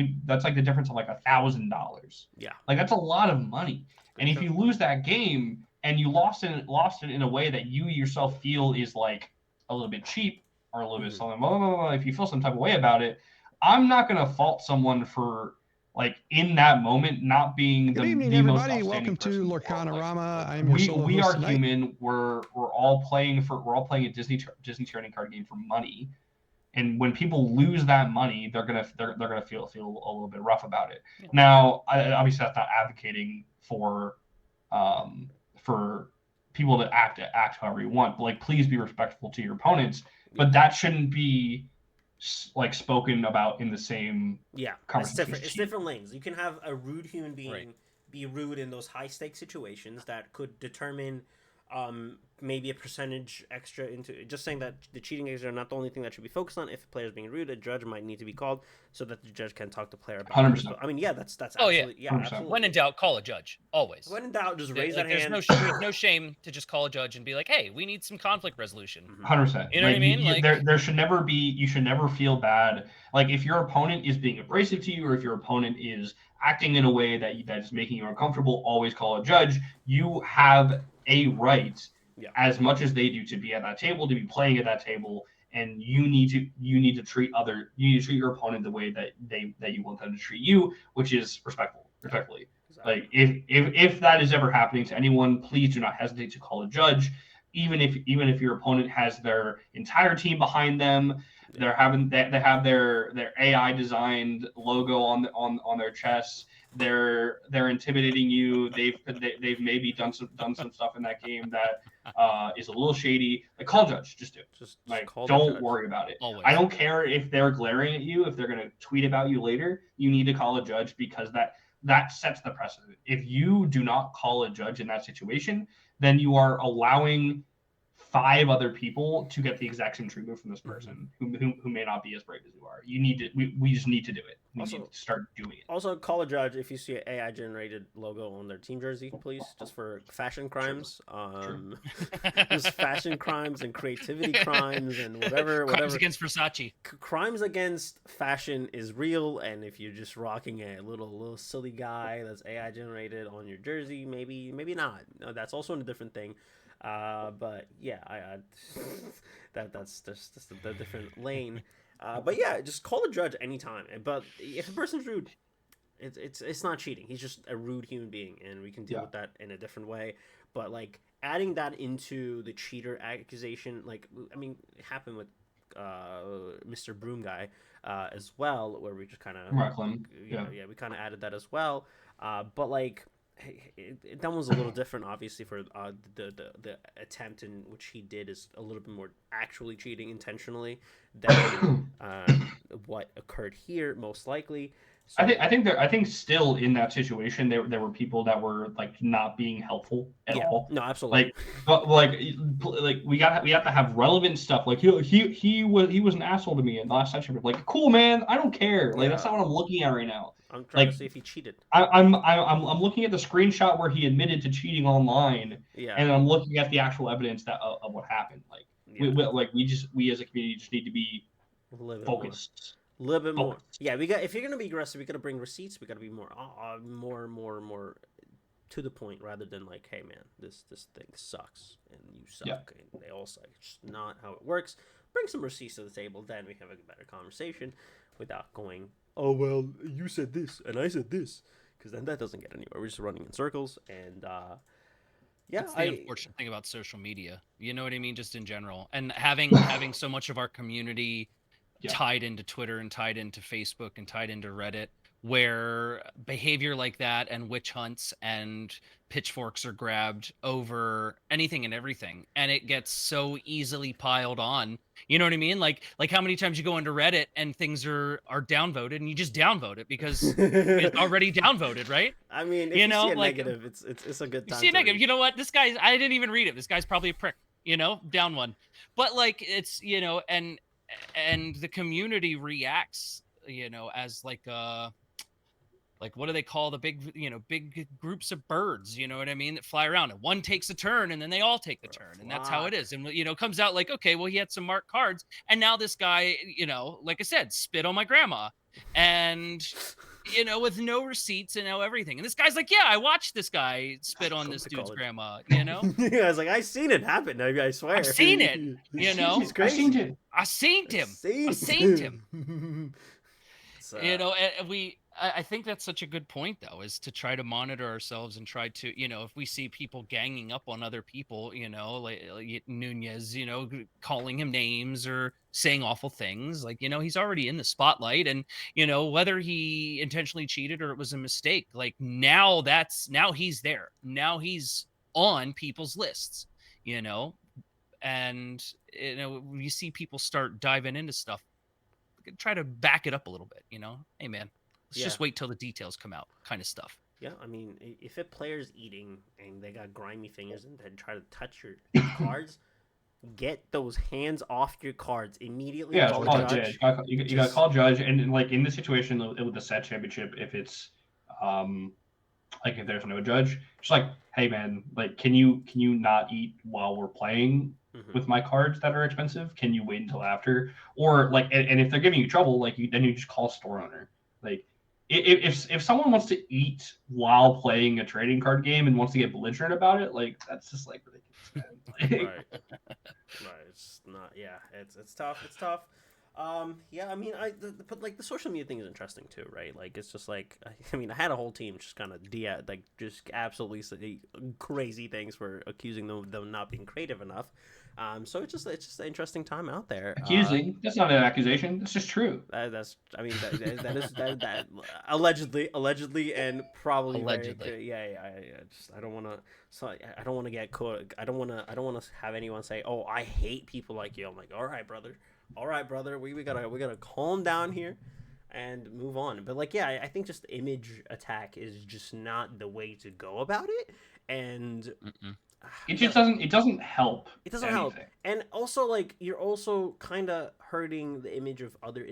of like $1,000. Yeah. Like that's a lot of money. And if you lose that game and you lost it in a way that you yourself feel is like a little bit cheap or a little bit something, blah, blah, blah, blah, if you feel some type of way about it, I'm not going to fault someone for like in that moment not being Good evening, everybody. Welcome to Lorcana Rama. I'm your solo we host are tonight. human. We're all playing a Disney trading card game for money, and when people lose that money, they're gonna feel a little bit rough about it. Yeah. Now, obviously, that's not advocating for people to act however you want. But like, please be respectful to your opponents. But that shouldn't be like spoken about in the same conversation. It's different lanes. You can have a rude human being be rude in those high stakes situations that could determine maybe a percentage extra into just saying that the cheating is are not the only thing that should be focused on. If a player is being rude, a judge might need to be called so that the judge can talk to player about 100%. it. I mean, that's absolutely, absolutely. When in doubt, call a judge. Always. When in doubt, just raise that hand. There's no shame to just call a judge and be like, hey, we need some conflict resolution. 100%. You know what I mean? There should never be. You should never feel bad. Like if your opponent is being abrasive to you, or if your opponent is acting in a way that is making you uncomfortable, always call a judge. You have a right, as much as they do, to be at that table, to be playing at that table, and you need to treat your opponent the way that you want them to treat you, which is respectfully. Exactly. Like if that is ever happening to anyone, please do not hesitate to call a judge, even if your opponent has their entire team behind them. They have their AI designed logo on their chests. They're intimidating you. They've maybe done some stuff in that game that is a little shady. Like, call judge, just do. Just like, don't worry about it. Always. I don't care if they're glaring at you. If they're gonna tweet about you later, you need to call a judge, because that sets the precedent. If you do not call a judge in that situation, then you are allowing 5 other people to get the exact same treatment from this person who may not be as brave as you are. You need to. We just need to do it. We need to start doing it. Also, call a judge if you see an AI generated logo on their team jersey, please, just for fashion crimes. True. Just fashion crimes and creativity crimes and whatever. Crimes against Versace. Crimes against fashion is real, and if you're just rocking a little silly guy that's AI generated on your jersey, maybe not. No, that's also a different thing. But yeah, that's just a different lane. But yeah, just call the judge anytime. But if the person's rude, it's not cheating. He's just a rude human being, and we can deal with that in a different way. But like adding that into the cheater accusation, like I mean, it happened with Mr. Broom guy as well, where we just kind of we kind of added that as well. But like. That was a little different, obviously, for the attempt in which he did is a little bit more actually cheating intentionally than what occurred here, most likely. So, I think still in that situation there were people that were like not being helpful at all. No, absolutely. Like we have to have relevant stuff. Like he was an asshole to me in the last section. Like cool man, I don't care. Like that's not what I'm looking at right now. I'm trying to see if he cheated. I'm looking at the screenshot where he admitted to cheating online, and I'm looking at the actual evidence of what happened. Like we as a community just need to be focused. A little bit more. Yeah, if you're gonna be aggressive, we gotta bring receipts. We gotta be more to the point rather than like, hey man, this thing sucks and you suck and they all suck. It's just not how it works. Bring some receipts to the table, then we have a better conversation without going, oh well, you said this and I said this, because then that doesn't get anywhere. We're just running in circles. And that's the unfortunate thing about social media. You know what I mean? Just in general, and having so much of our community tied into Twitter and tied into Facebook and tied into Reddit, where behavior like that and witch hunts and pitchforks are grabbed over anything and everything, and it gets so easily piled on. You know what I mean? Like how many times you go into Reddit and things are downvoted and you just downvote it because it's already downvoted, right? I mean, if you see a negative, it's a good time. You see a negative, you know what? This guy's, I didn't even read it. This guy's probably a prick, down one. But like it's, and the community reacts, as like what do they call the big groups of birds, you know what I mean, that fly around and one takes a turn and then they all take the turn, and that's how it is. And comes out like, okay, well, he had some marked cards and now this guy, like I said, spit on my grandma and with no receipts and no everything, and this guy's like, yeah, I watched this guy spit on this dude's grandma. Yeah, I was like, I seen it happen. I swear, I've seen it. He's crazy. I seen him. I think that's such a good point, though, is to try to monitor ourselves and try to, if we see people ganging up on other people, like Nunez, calling him names or saying awful things, like, he's already in the spotlight, and, whether he intentionally cheated or it was a mistake, like now he's there. Now he's on people's lists, and, when you see people start diving into stuff, try to back it up a little bit, hey man, let's just wait till the details come out, kind of stuff. Yeah, I mean, if a player's eating and they got grimy fingers and then try to touch your cards, get those hands off your cards immediately. Yeah, call judge. You gotta call judge, and like in this situation with the set championship, if it's like if there's no judge, just like, hey man, like can you not eat while we're playing? With my cards that are expensive, can you wait until after? Or like, and if they're giving you trouble, like then you just call a store owner. Like, if someone wants to eat while playing a trading card game and wants to get belligerent about it, like that's just like ridiculous. Right. It's not. Yeah. It's tough. It's tough. Yeah. I mean, but like the social media thing is interesting too, right? Like it's just like, I mean, I had a whole team just kind of just absolutely crazy things for accusing them not being creative enough. So it's just an interesting time out there. Accusing? That's not an accusation. That's just true. That is allegedly, and probably allegedly. I don't want to. So I don't want to get caught. I don't want to have anyone say, "Oh, I hate people like you." I'm like, all right, brother. We gotta calm down here. and move on. But like, yeah, I think just image attack is just not the way to go about it, and it just doesn't help. It doesn't anything. help, and also like you're also kind of hurting the image of other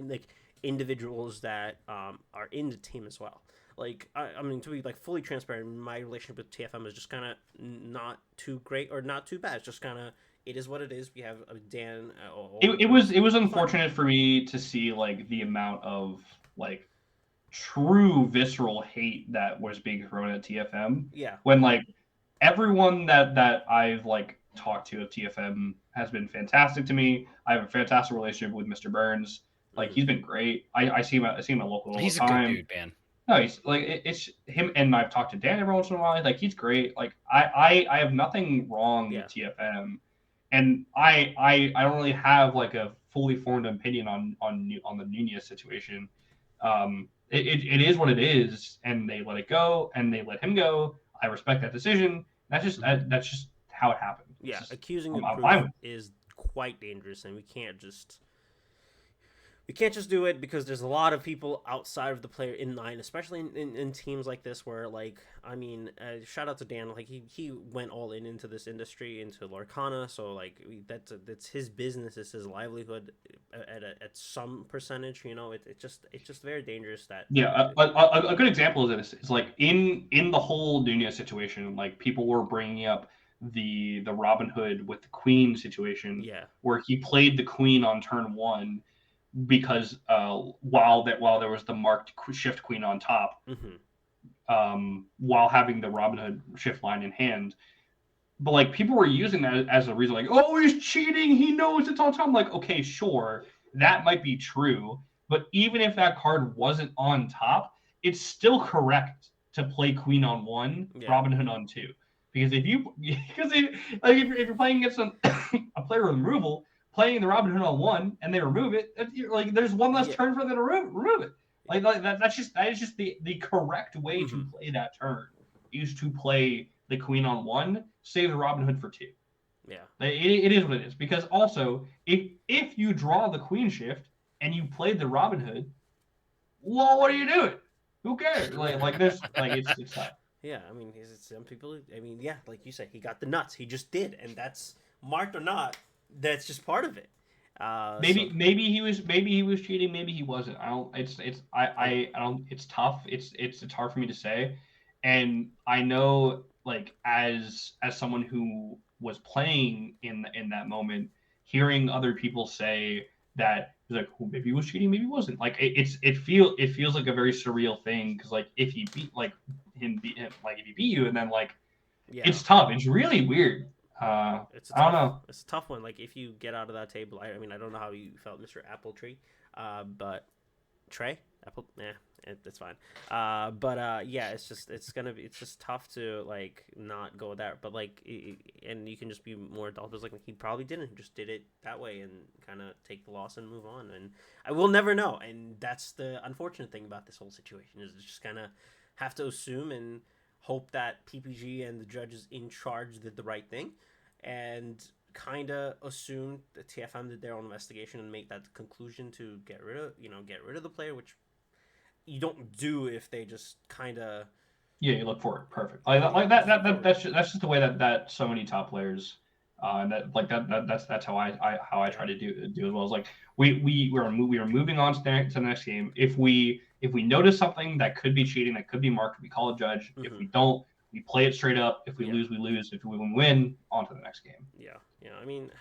individuals that are in the team as well. Like I mean, to be like fully transparent, my relationship with TFM is just kind of not too great or not too bad. It's just kind of it is what it is. We have Dan. It was unfortunate for me to see like the amount of like true visceral hate that was being thrown at TFM. Yeah. When like everyone that I've like talked to at TFM has been fantastic to me. I have a fantastic relationship with Mr. Burns. Like he's been great. I see him at local all He's the time. a good dude, man. No, he's like it's him, and I've talked to Dan every once in a while. Like he's great. Like I have nothing wrong with TFM, and I don't really have like a fully formed opinion on the Nunez situation. It is what it is, and they let it go, and they let him go. I respect that decision. That's just how it happened. Yeah, just, accusing the I'm proof is quite dangerous, and we can't just do it because there's a lot of people outside of the player in line, especially in teams like this where, like, I mean, shout out to Dan. Like, he went all into this industry, into Lorcana, so, like, that's his business, it's his livelihood at some percentage, you know? It's just very dangerous that... Yeah, a good example of this is, like, in the whole Nunez situation, like, people were bringing up the Robin Hood with the Queen situation, where he played the Queen on turn 1, because while there was the marked shift queen on top, while having the Robin Hood shift line in hand, but like people were using that as a reason, like, oh, he's cheating, he knows it's on top. I'm like, okay, sure, that might be true, but even if that card wasn't on top, it's still correct to play queen on 1, Robin Hood on 2, because if you're playing against a player with removal, playing the Robin Hood on 1 and they remove it, like there's one less turn for them to remove it. Like that is just the correct way to play that turn, is to play the Queen on 1, save the Robin Hood for 2. Yeah, it is what it is. Because also, if you draw the Queen shift and you played the Robin Hood, well, what are you doing? Who cares? Like this, like it's tough. Yeah, I mean, some people. I mean, yeah, like you said, he got the nuts. He just did, and that's marked or not. That's just part of it. Maybe he was cheating. Maybe he wasn't. I don't. I don't. It's tough. It's hard for me to say, and I know, like, as someone who was playing in that moment, hearing other people say that, like, well, maybe he was cheating, maybe he wasn't. Like it feels like a very surreal thing, because like if he beat like if he beat you, and then like it's tough. It's really weird. I don't know. It's a tough one. Like, if you get out of that table, I mean, I don't know how you felt, Mr. Appletree, but Trey, that's fine. Yeah, it's just tough to like not go there. But like, and you can just be more adult. Like, he probably didn't, just did it that way and kind of take the loss and move on. And I will never know. And that's the unfortunate thing about this whole situation, is just kind of have to assume and hope that PPG and the judges in charge did the right thing, and kind of assume that TFM did their own investigation and make that conclusion to get rid of the player, which you don't do if they just kind of you look for it. Perfect. That's just the way that so many top players, and that's how I try to do as well. Is like we are moving on to the next game. If we notice something that could be cheating, that could be marked, we call a judge. If we don't, we play it straight up. If we lose, we lose. If we win, on to the next game. Yeah. I mean,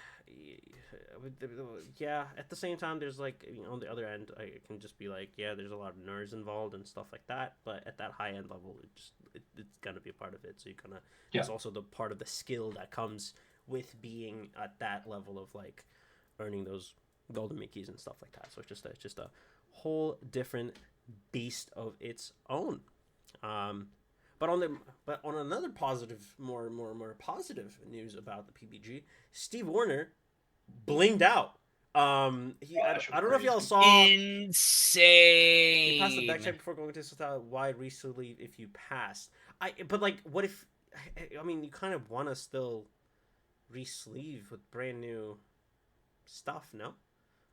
at the same time, there's like, on the other end, I can just be like, there's a lot of nerves involved and stuff like that. But at that high end level, it's gonna be a part of it. So it's also the part of the skill that comes with being at that level of like earning those golden Mickeys and stuff like that. So it's just a whole different beast of its own. But on another positive, more positive news about the PPG, Steve Warner blinged out. I don't know if y'all saw. Insane. He passed the back check before going to wide re-sleeve if you passed. But like, what if? I mean, you kind of want to still re-sleeve with brand new stuff, no?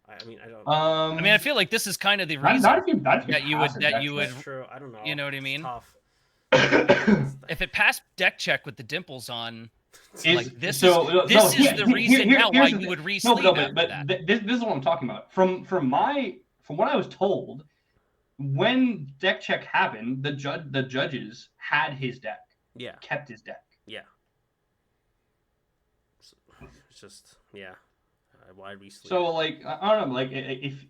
I mean, I don't. I mean, I feel like this is kind of the not, reason not if you, not if you that you would pass a that deck you would That's true. I don't know. you know what I It's mean? tough. If it passed deck check with the dimples on, It's, like this so, is this so is the reason now why here's the you thing. would No, re-sleeve but, after but that. this is what I'm talking about. From what I was told, when deck check happened, the judges had his deck, Yeah. kept his deck. Yeah. It's just why re-sleeve? So like I don't know, like if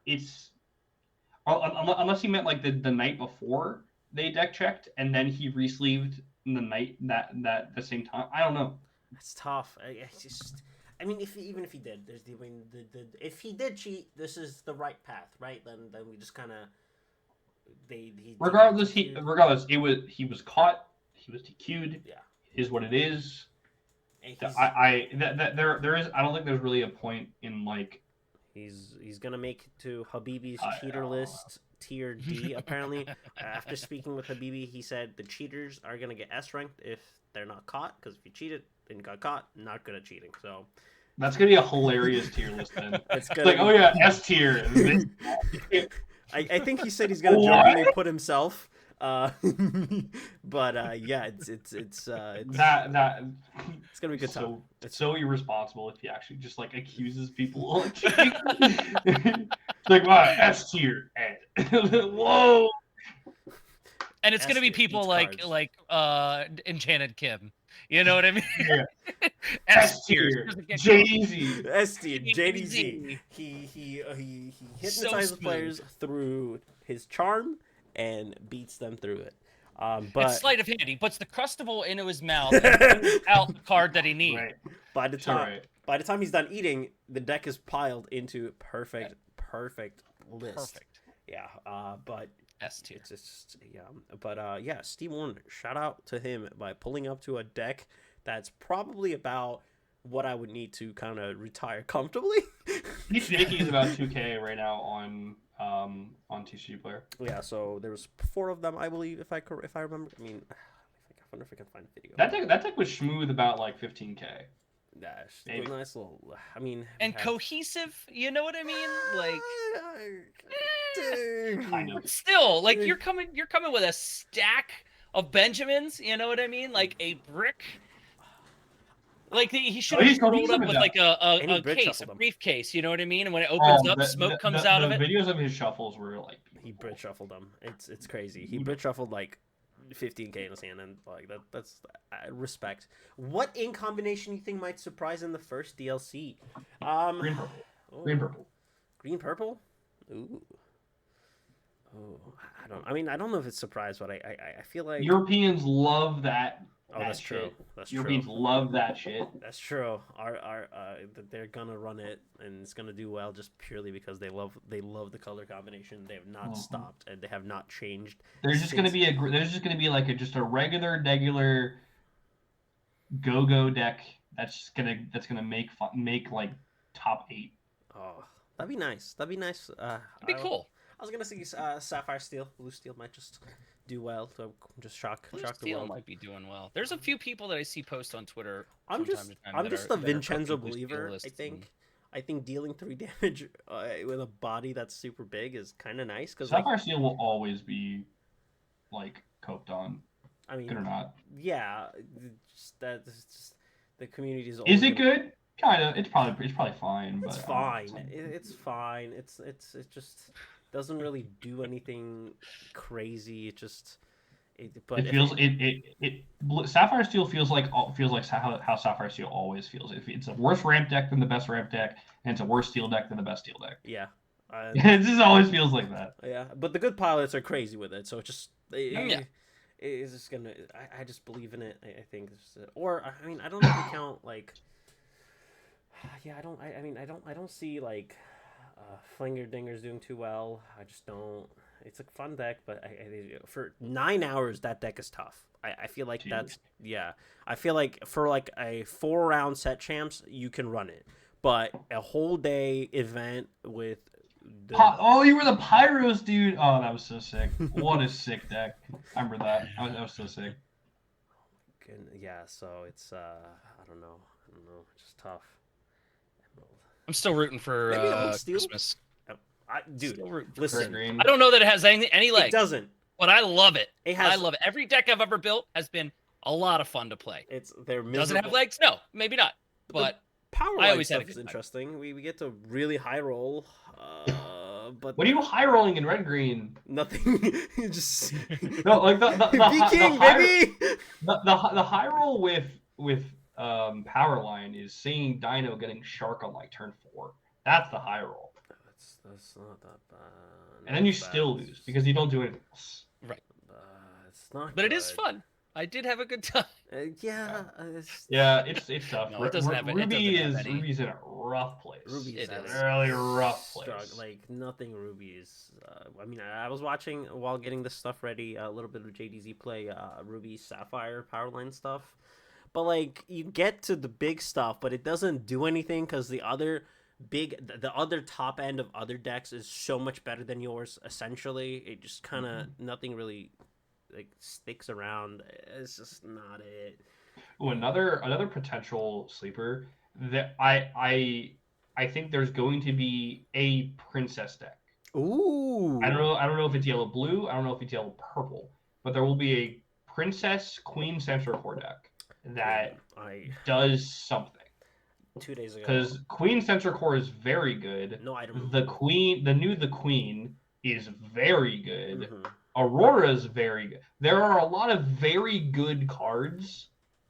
it's unless he meant like the night before they deck checked and then he re-sleeved the night that the same time. I don't know. It's tough. It's just. I mean, even if he did, if he did cheat, this is the right path, right? Then we just kind of Regardless, he was caught. He was DQ'd. Yeah. It is what it is. And There is. I don't think there's really a point in like. He's gonna make it to Habibi's cheater list tier D. Apparently, after speaking with Habibi, he said the cheaters are gonna get S ranked if they're not caught. Because if you cheated and got caught, not good at cheating. So That's gonna be a hilarious tier list then. it's It's like, oh yeah, S tier. I think he said he's gonna jokingly put himself. But yeah, it's that it's gonna be a good time. It's so irresponsible if he actually just like accuses people of cheating. It's like, wow, S tier, Ed. Whoa. And it's gonna be people like Enchanted Kim. You know what I mean? Yeah. S tier. Jay-Z. S tier, JDZ. He hypnotizes players through his charm and beats them through it. But it's sleight of hand. He puts the crustable into his mouth and pulls out the card that he needs. Right. by the time he's done eating, the deck is piled into perfect list. Perfect. Yeah. But S tier. it's just But yeah, Steve Warren, shout out to him by pulling up to a deck that's probably about what I would need to kind of retire comfortably. He's making about 2K right now on TCG Player. Yeah, so there was 4 of them, I believe, if I remember. I mean, I wonder if I can find a video. That deck was smooth about like 15K. That's a nice little. I mean, and cohesive. You know what I mean? Like, kind of. Still, like you're coming with a stack of Benjamins. You know what I mean? Like a brick. Like he should have rolled up with like a case, a briefcase. You know what I mean? And when it opens up, smoke comes out of it. The videos of his shuffles were like he Brit shuffled them. It's crazy. He Brit shuffled like 15K in his hand, and like that's respect. What in combination you think might surprise in the first DLC? Green purple. Oh, Green purple. Green purple. Ooh. Oh, I don't know if it's surprise, but I feel like Europeans love that. Oh, that's true. That's Europeans true. love that shit. That's true. They're gonna run it, and it's gonna do well just purely because they love the color combination. They have not stopped, and they have not changed. There's just gonna be like just a regular go deck that's gonna make like top 8. Oh, that'd be nice. That'd be nice. That'd be cool. I was gonna see Sapphire Steel, Blue Steel might just do well. So just shock the world. Might be doing well. There's a few people that I see post on Twitter. I'm just a Vincenzo believer. I think dealing 3 damage with a body that's super big is kind of nice because Sapphire Steel will always be like coped on. I mean, good or not? Yeah, the community is. Is it good? Kind of. It's probably fine. It's fine. It's fine. It just doesn't really do anything crazy. Sapphire Steel feels like how Sapphire Steel always feels. It's a worse ramp deck than the best ramp deck, and it's a worse steel deck than the best steel deck. Yeah. It just always feels like that. Yeah, but the good pilots are crazy with it, so it's just gonna. I just believe in it. I think, or I mean, I don't know if you count like. Yeah, I don't see like Flinger Dingers doing too well. I just don't. It's a fun deck, but for 9 hours that deck is tough. I feel like I feel like for like a 4-round set champs you can run it, but a whole day event with. You were the Pyros dude. Oh, that was so sick. What a sick deck. I remember that. That was so sick. Yeah, so it's I don't know. It's just tough. I'm still rooting for Maybe a steal. Christmas. Dude, Still rooting for listen. Green. I don't know that it has any legs. It doesn't. But I love it. It has. I love it. Every deck I've ever built has been a lot of fun to play. They're miserable. Does it have legs? No, maybe not. But power I always stuff had a is good time. interesting. We get to really high roll. But What are you high rolling in red green? nothing. Just No, like the be king, baby. The high roll with power line is seeing Dino getting shark on like turn 4. That's the high roll. That's not that bad. And then you still lose because you don't do anything else. Right. It's not. But it is fun. I did have a good time. Yeah. It's tough. No, it doesn't have it. Ruby's in a rough place. Ruby's It is. a really rough place. Like nothing Ruby is. I mean, I was watching while getting this stuff ready. A little bit of JDZ play. Ruby Sapphire Powerline stuff. But like you get to the big stuff, but it doesn't do anything because the other top end of other decks is so much better than yours. Essentially, it just kind of nothing really like sticks around. It's just not it. Ooh, another potential sleeper that I think there's going to be a princess deck. Ooh. I don't know if it's yellow blue. I don't know if it's yellow purple, but there will be a princess queen Centaur core deck that does something. 2 days ago. Because Queen Centaur Core is very good. No item. The Queen is very good. Mm-hmm. Aurora is very good. There are a lot of very good cards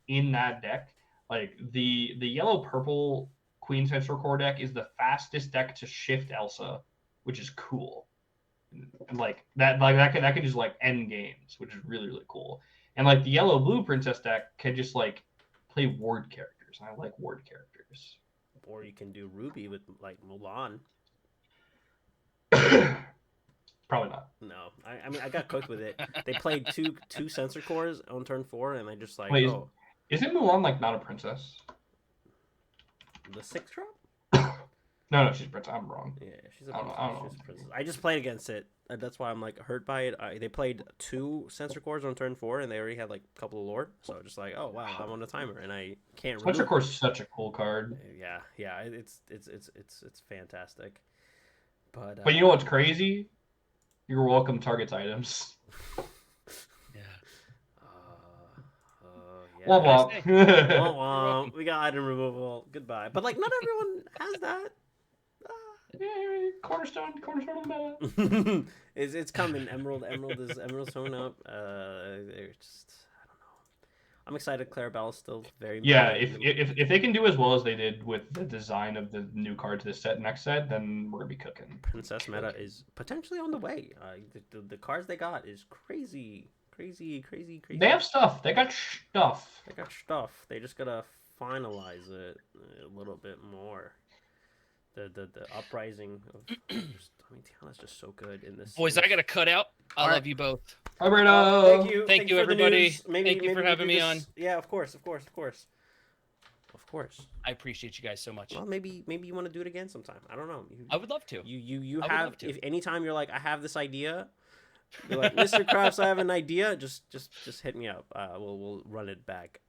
in that deck. Like the yellow purple Queen Centaur Core deck is the fastest deck to shift Elsa, which is cool. And like that can just like end games, which is really, really cool. And like the yellow blue princess deck can just like play ward characters. And I like ward characters. Or you can do Ruby with like Mulan. Probably not. No, I mean I got cooked with it. They played two sensor cores on turn 4, and I just like Wait, isn't Mulan like not a princess? The 6 drop? No, she's a princess. I'm wrong. Yeah, she's a princess. I just played against it. That's why I'm like hurt by it. They played 2 sensor cores on turn 4, and they already had like a couple of lore. So just like, oh wow, I'm on a timer, and I can't. Sensor core is such a cool card. Yeah, it's fantastic. But you know what's crazy? You're welcome. Targets items. Yeah. Womp. We got item removal. Goodbye. But like, not everyone has that. Yeah, cornerstone of the meta. It's coming. Emerald's showing up. They're just, I don't know. I'm excited. Clarabelle is still very. Yeah, if they can do as well as they did with the design of the new card to the next set, then we're gonna be cooking. Princess meta is potentially on the way. The cards they got is crazy. They have stuff. They got stuff. They just gotta finalize it a little bit more. The uprising of Tiana's just so good in this. Boys, I gotta cut out. I love you both. Bye, Bruno. Thank you, everybody. Thank you for having me on. Yeah, of course. I appreciate you guys so much. Well, maybe you want to do it again sometime. I don't know. I would love to. You have, if anytime you're like, I have this idea, you're like, Mr. Krabs, I have an idea. Just hit me up. We'll run it back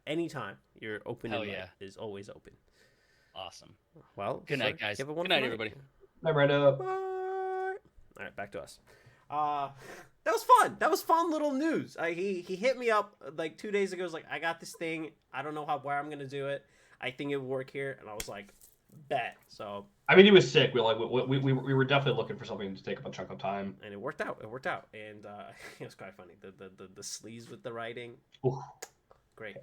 anytime. Your open is always open. Awesome. Well, good night, guys. Good night, everybody. Bye, Brenda. Bye. All right, back to us. That was fun. That was fun little news. He hit me up like 2 days ago. He was like, I got this thing. I don't know where I'm gonna do it. I think it would work here, and I was like, bet. So I mean, he was sick. We were definitely looking for something to take up a chunk of time, and it worked out. And it was quite funny. The sleeves with the writing. Ooh, great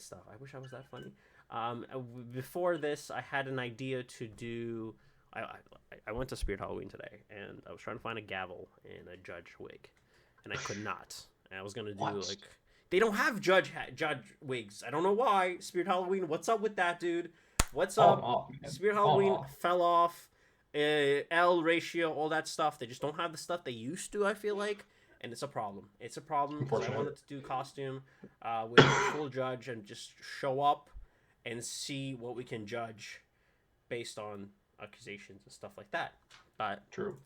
stuff. I wish I was that funny. Before this, I had an idea to do. I went to Spirit Halloween today, and I was trying to find a gavel and a judge wig, and I could not. And I was gonna do like they don't have judge wigs. I don't know why. Spirit Halloween, what's up with that, dude? What's up? Spirit Halloween fell off. L ratio, all that stuff. They just don't have the stuff they used to. I feel like. And it's a problem. It's a problem because I wanted to do costume with a full judge and just show up and see what we can judge based on accusations and stuff like that. But true,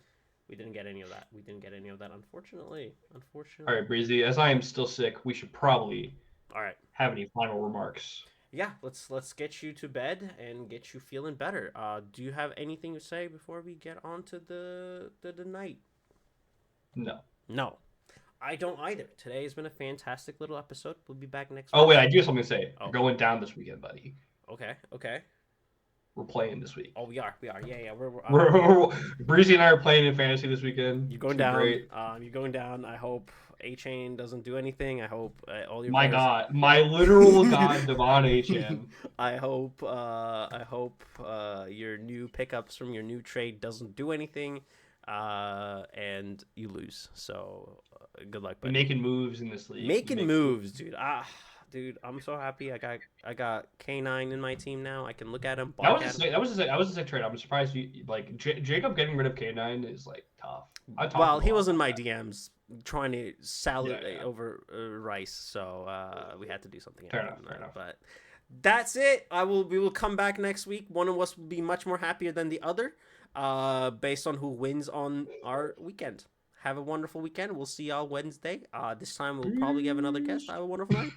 we didn't get any of that. Unfortunately. All right, Breezy. As I am still sick, we should probably have any final remarks. yeah, let's get you to bed and get you feeling better. Do you have anything to say before we get on to the night? No. No, I don't either. Today has been a fantastic little episode. We'll be back next Oh week. wait, I do have something to say. Oh. We're going down this weekend, buddy. Okay. We're playing this week. Oh, we are. Yeah. Breezy and I are playing in fantasy this weekend. You're going It's down. Great. You're going down. I hope A-Chain doesn't do anything. I hope all your My players... God, my literal God, Devon Achan. I hope your new pickups from your new trade doesn't do anything, and you lose. So good luck. Buddy. Making moves in this league. Making moves, dude. Dude, I'm so happy. I got K9 in my team now. I can look at him. That was a sick trade. I'm surprised you like Jacob getting rid of K9 is like tough. Well, he was in my DMs trying to salivate over Rice, so we had to do something. Fair enough. But that's it. We will come back next week. One of us will be much more happier than the other, based on who wins on our weekend. Have a wonderful weekend. We'll see y'all Wednesday. This time we'll probably have another guest. Have a wonderful night.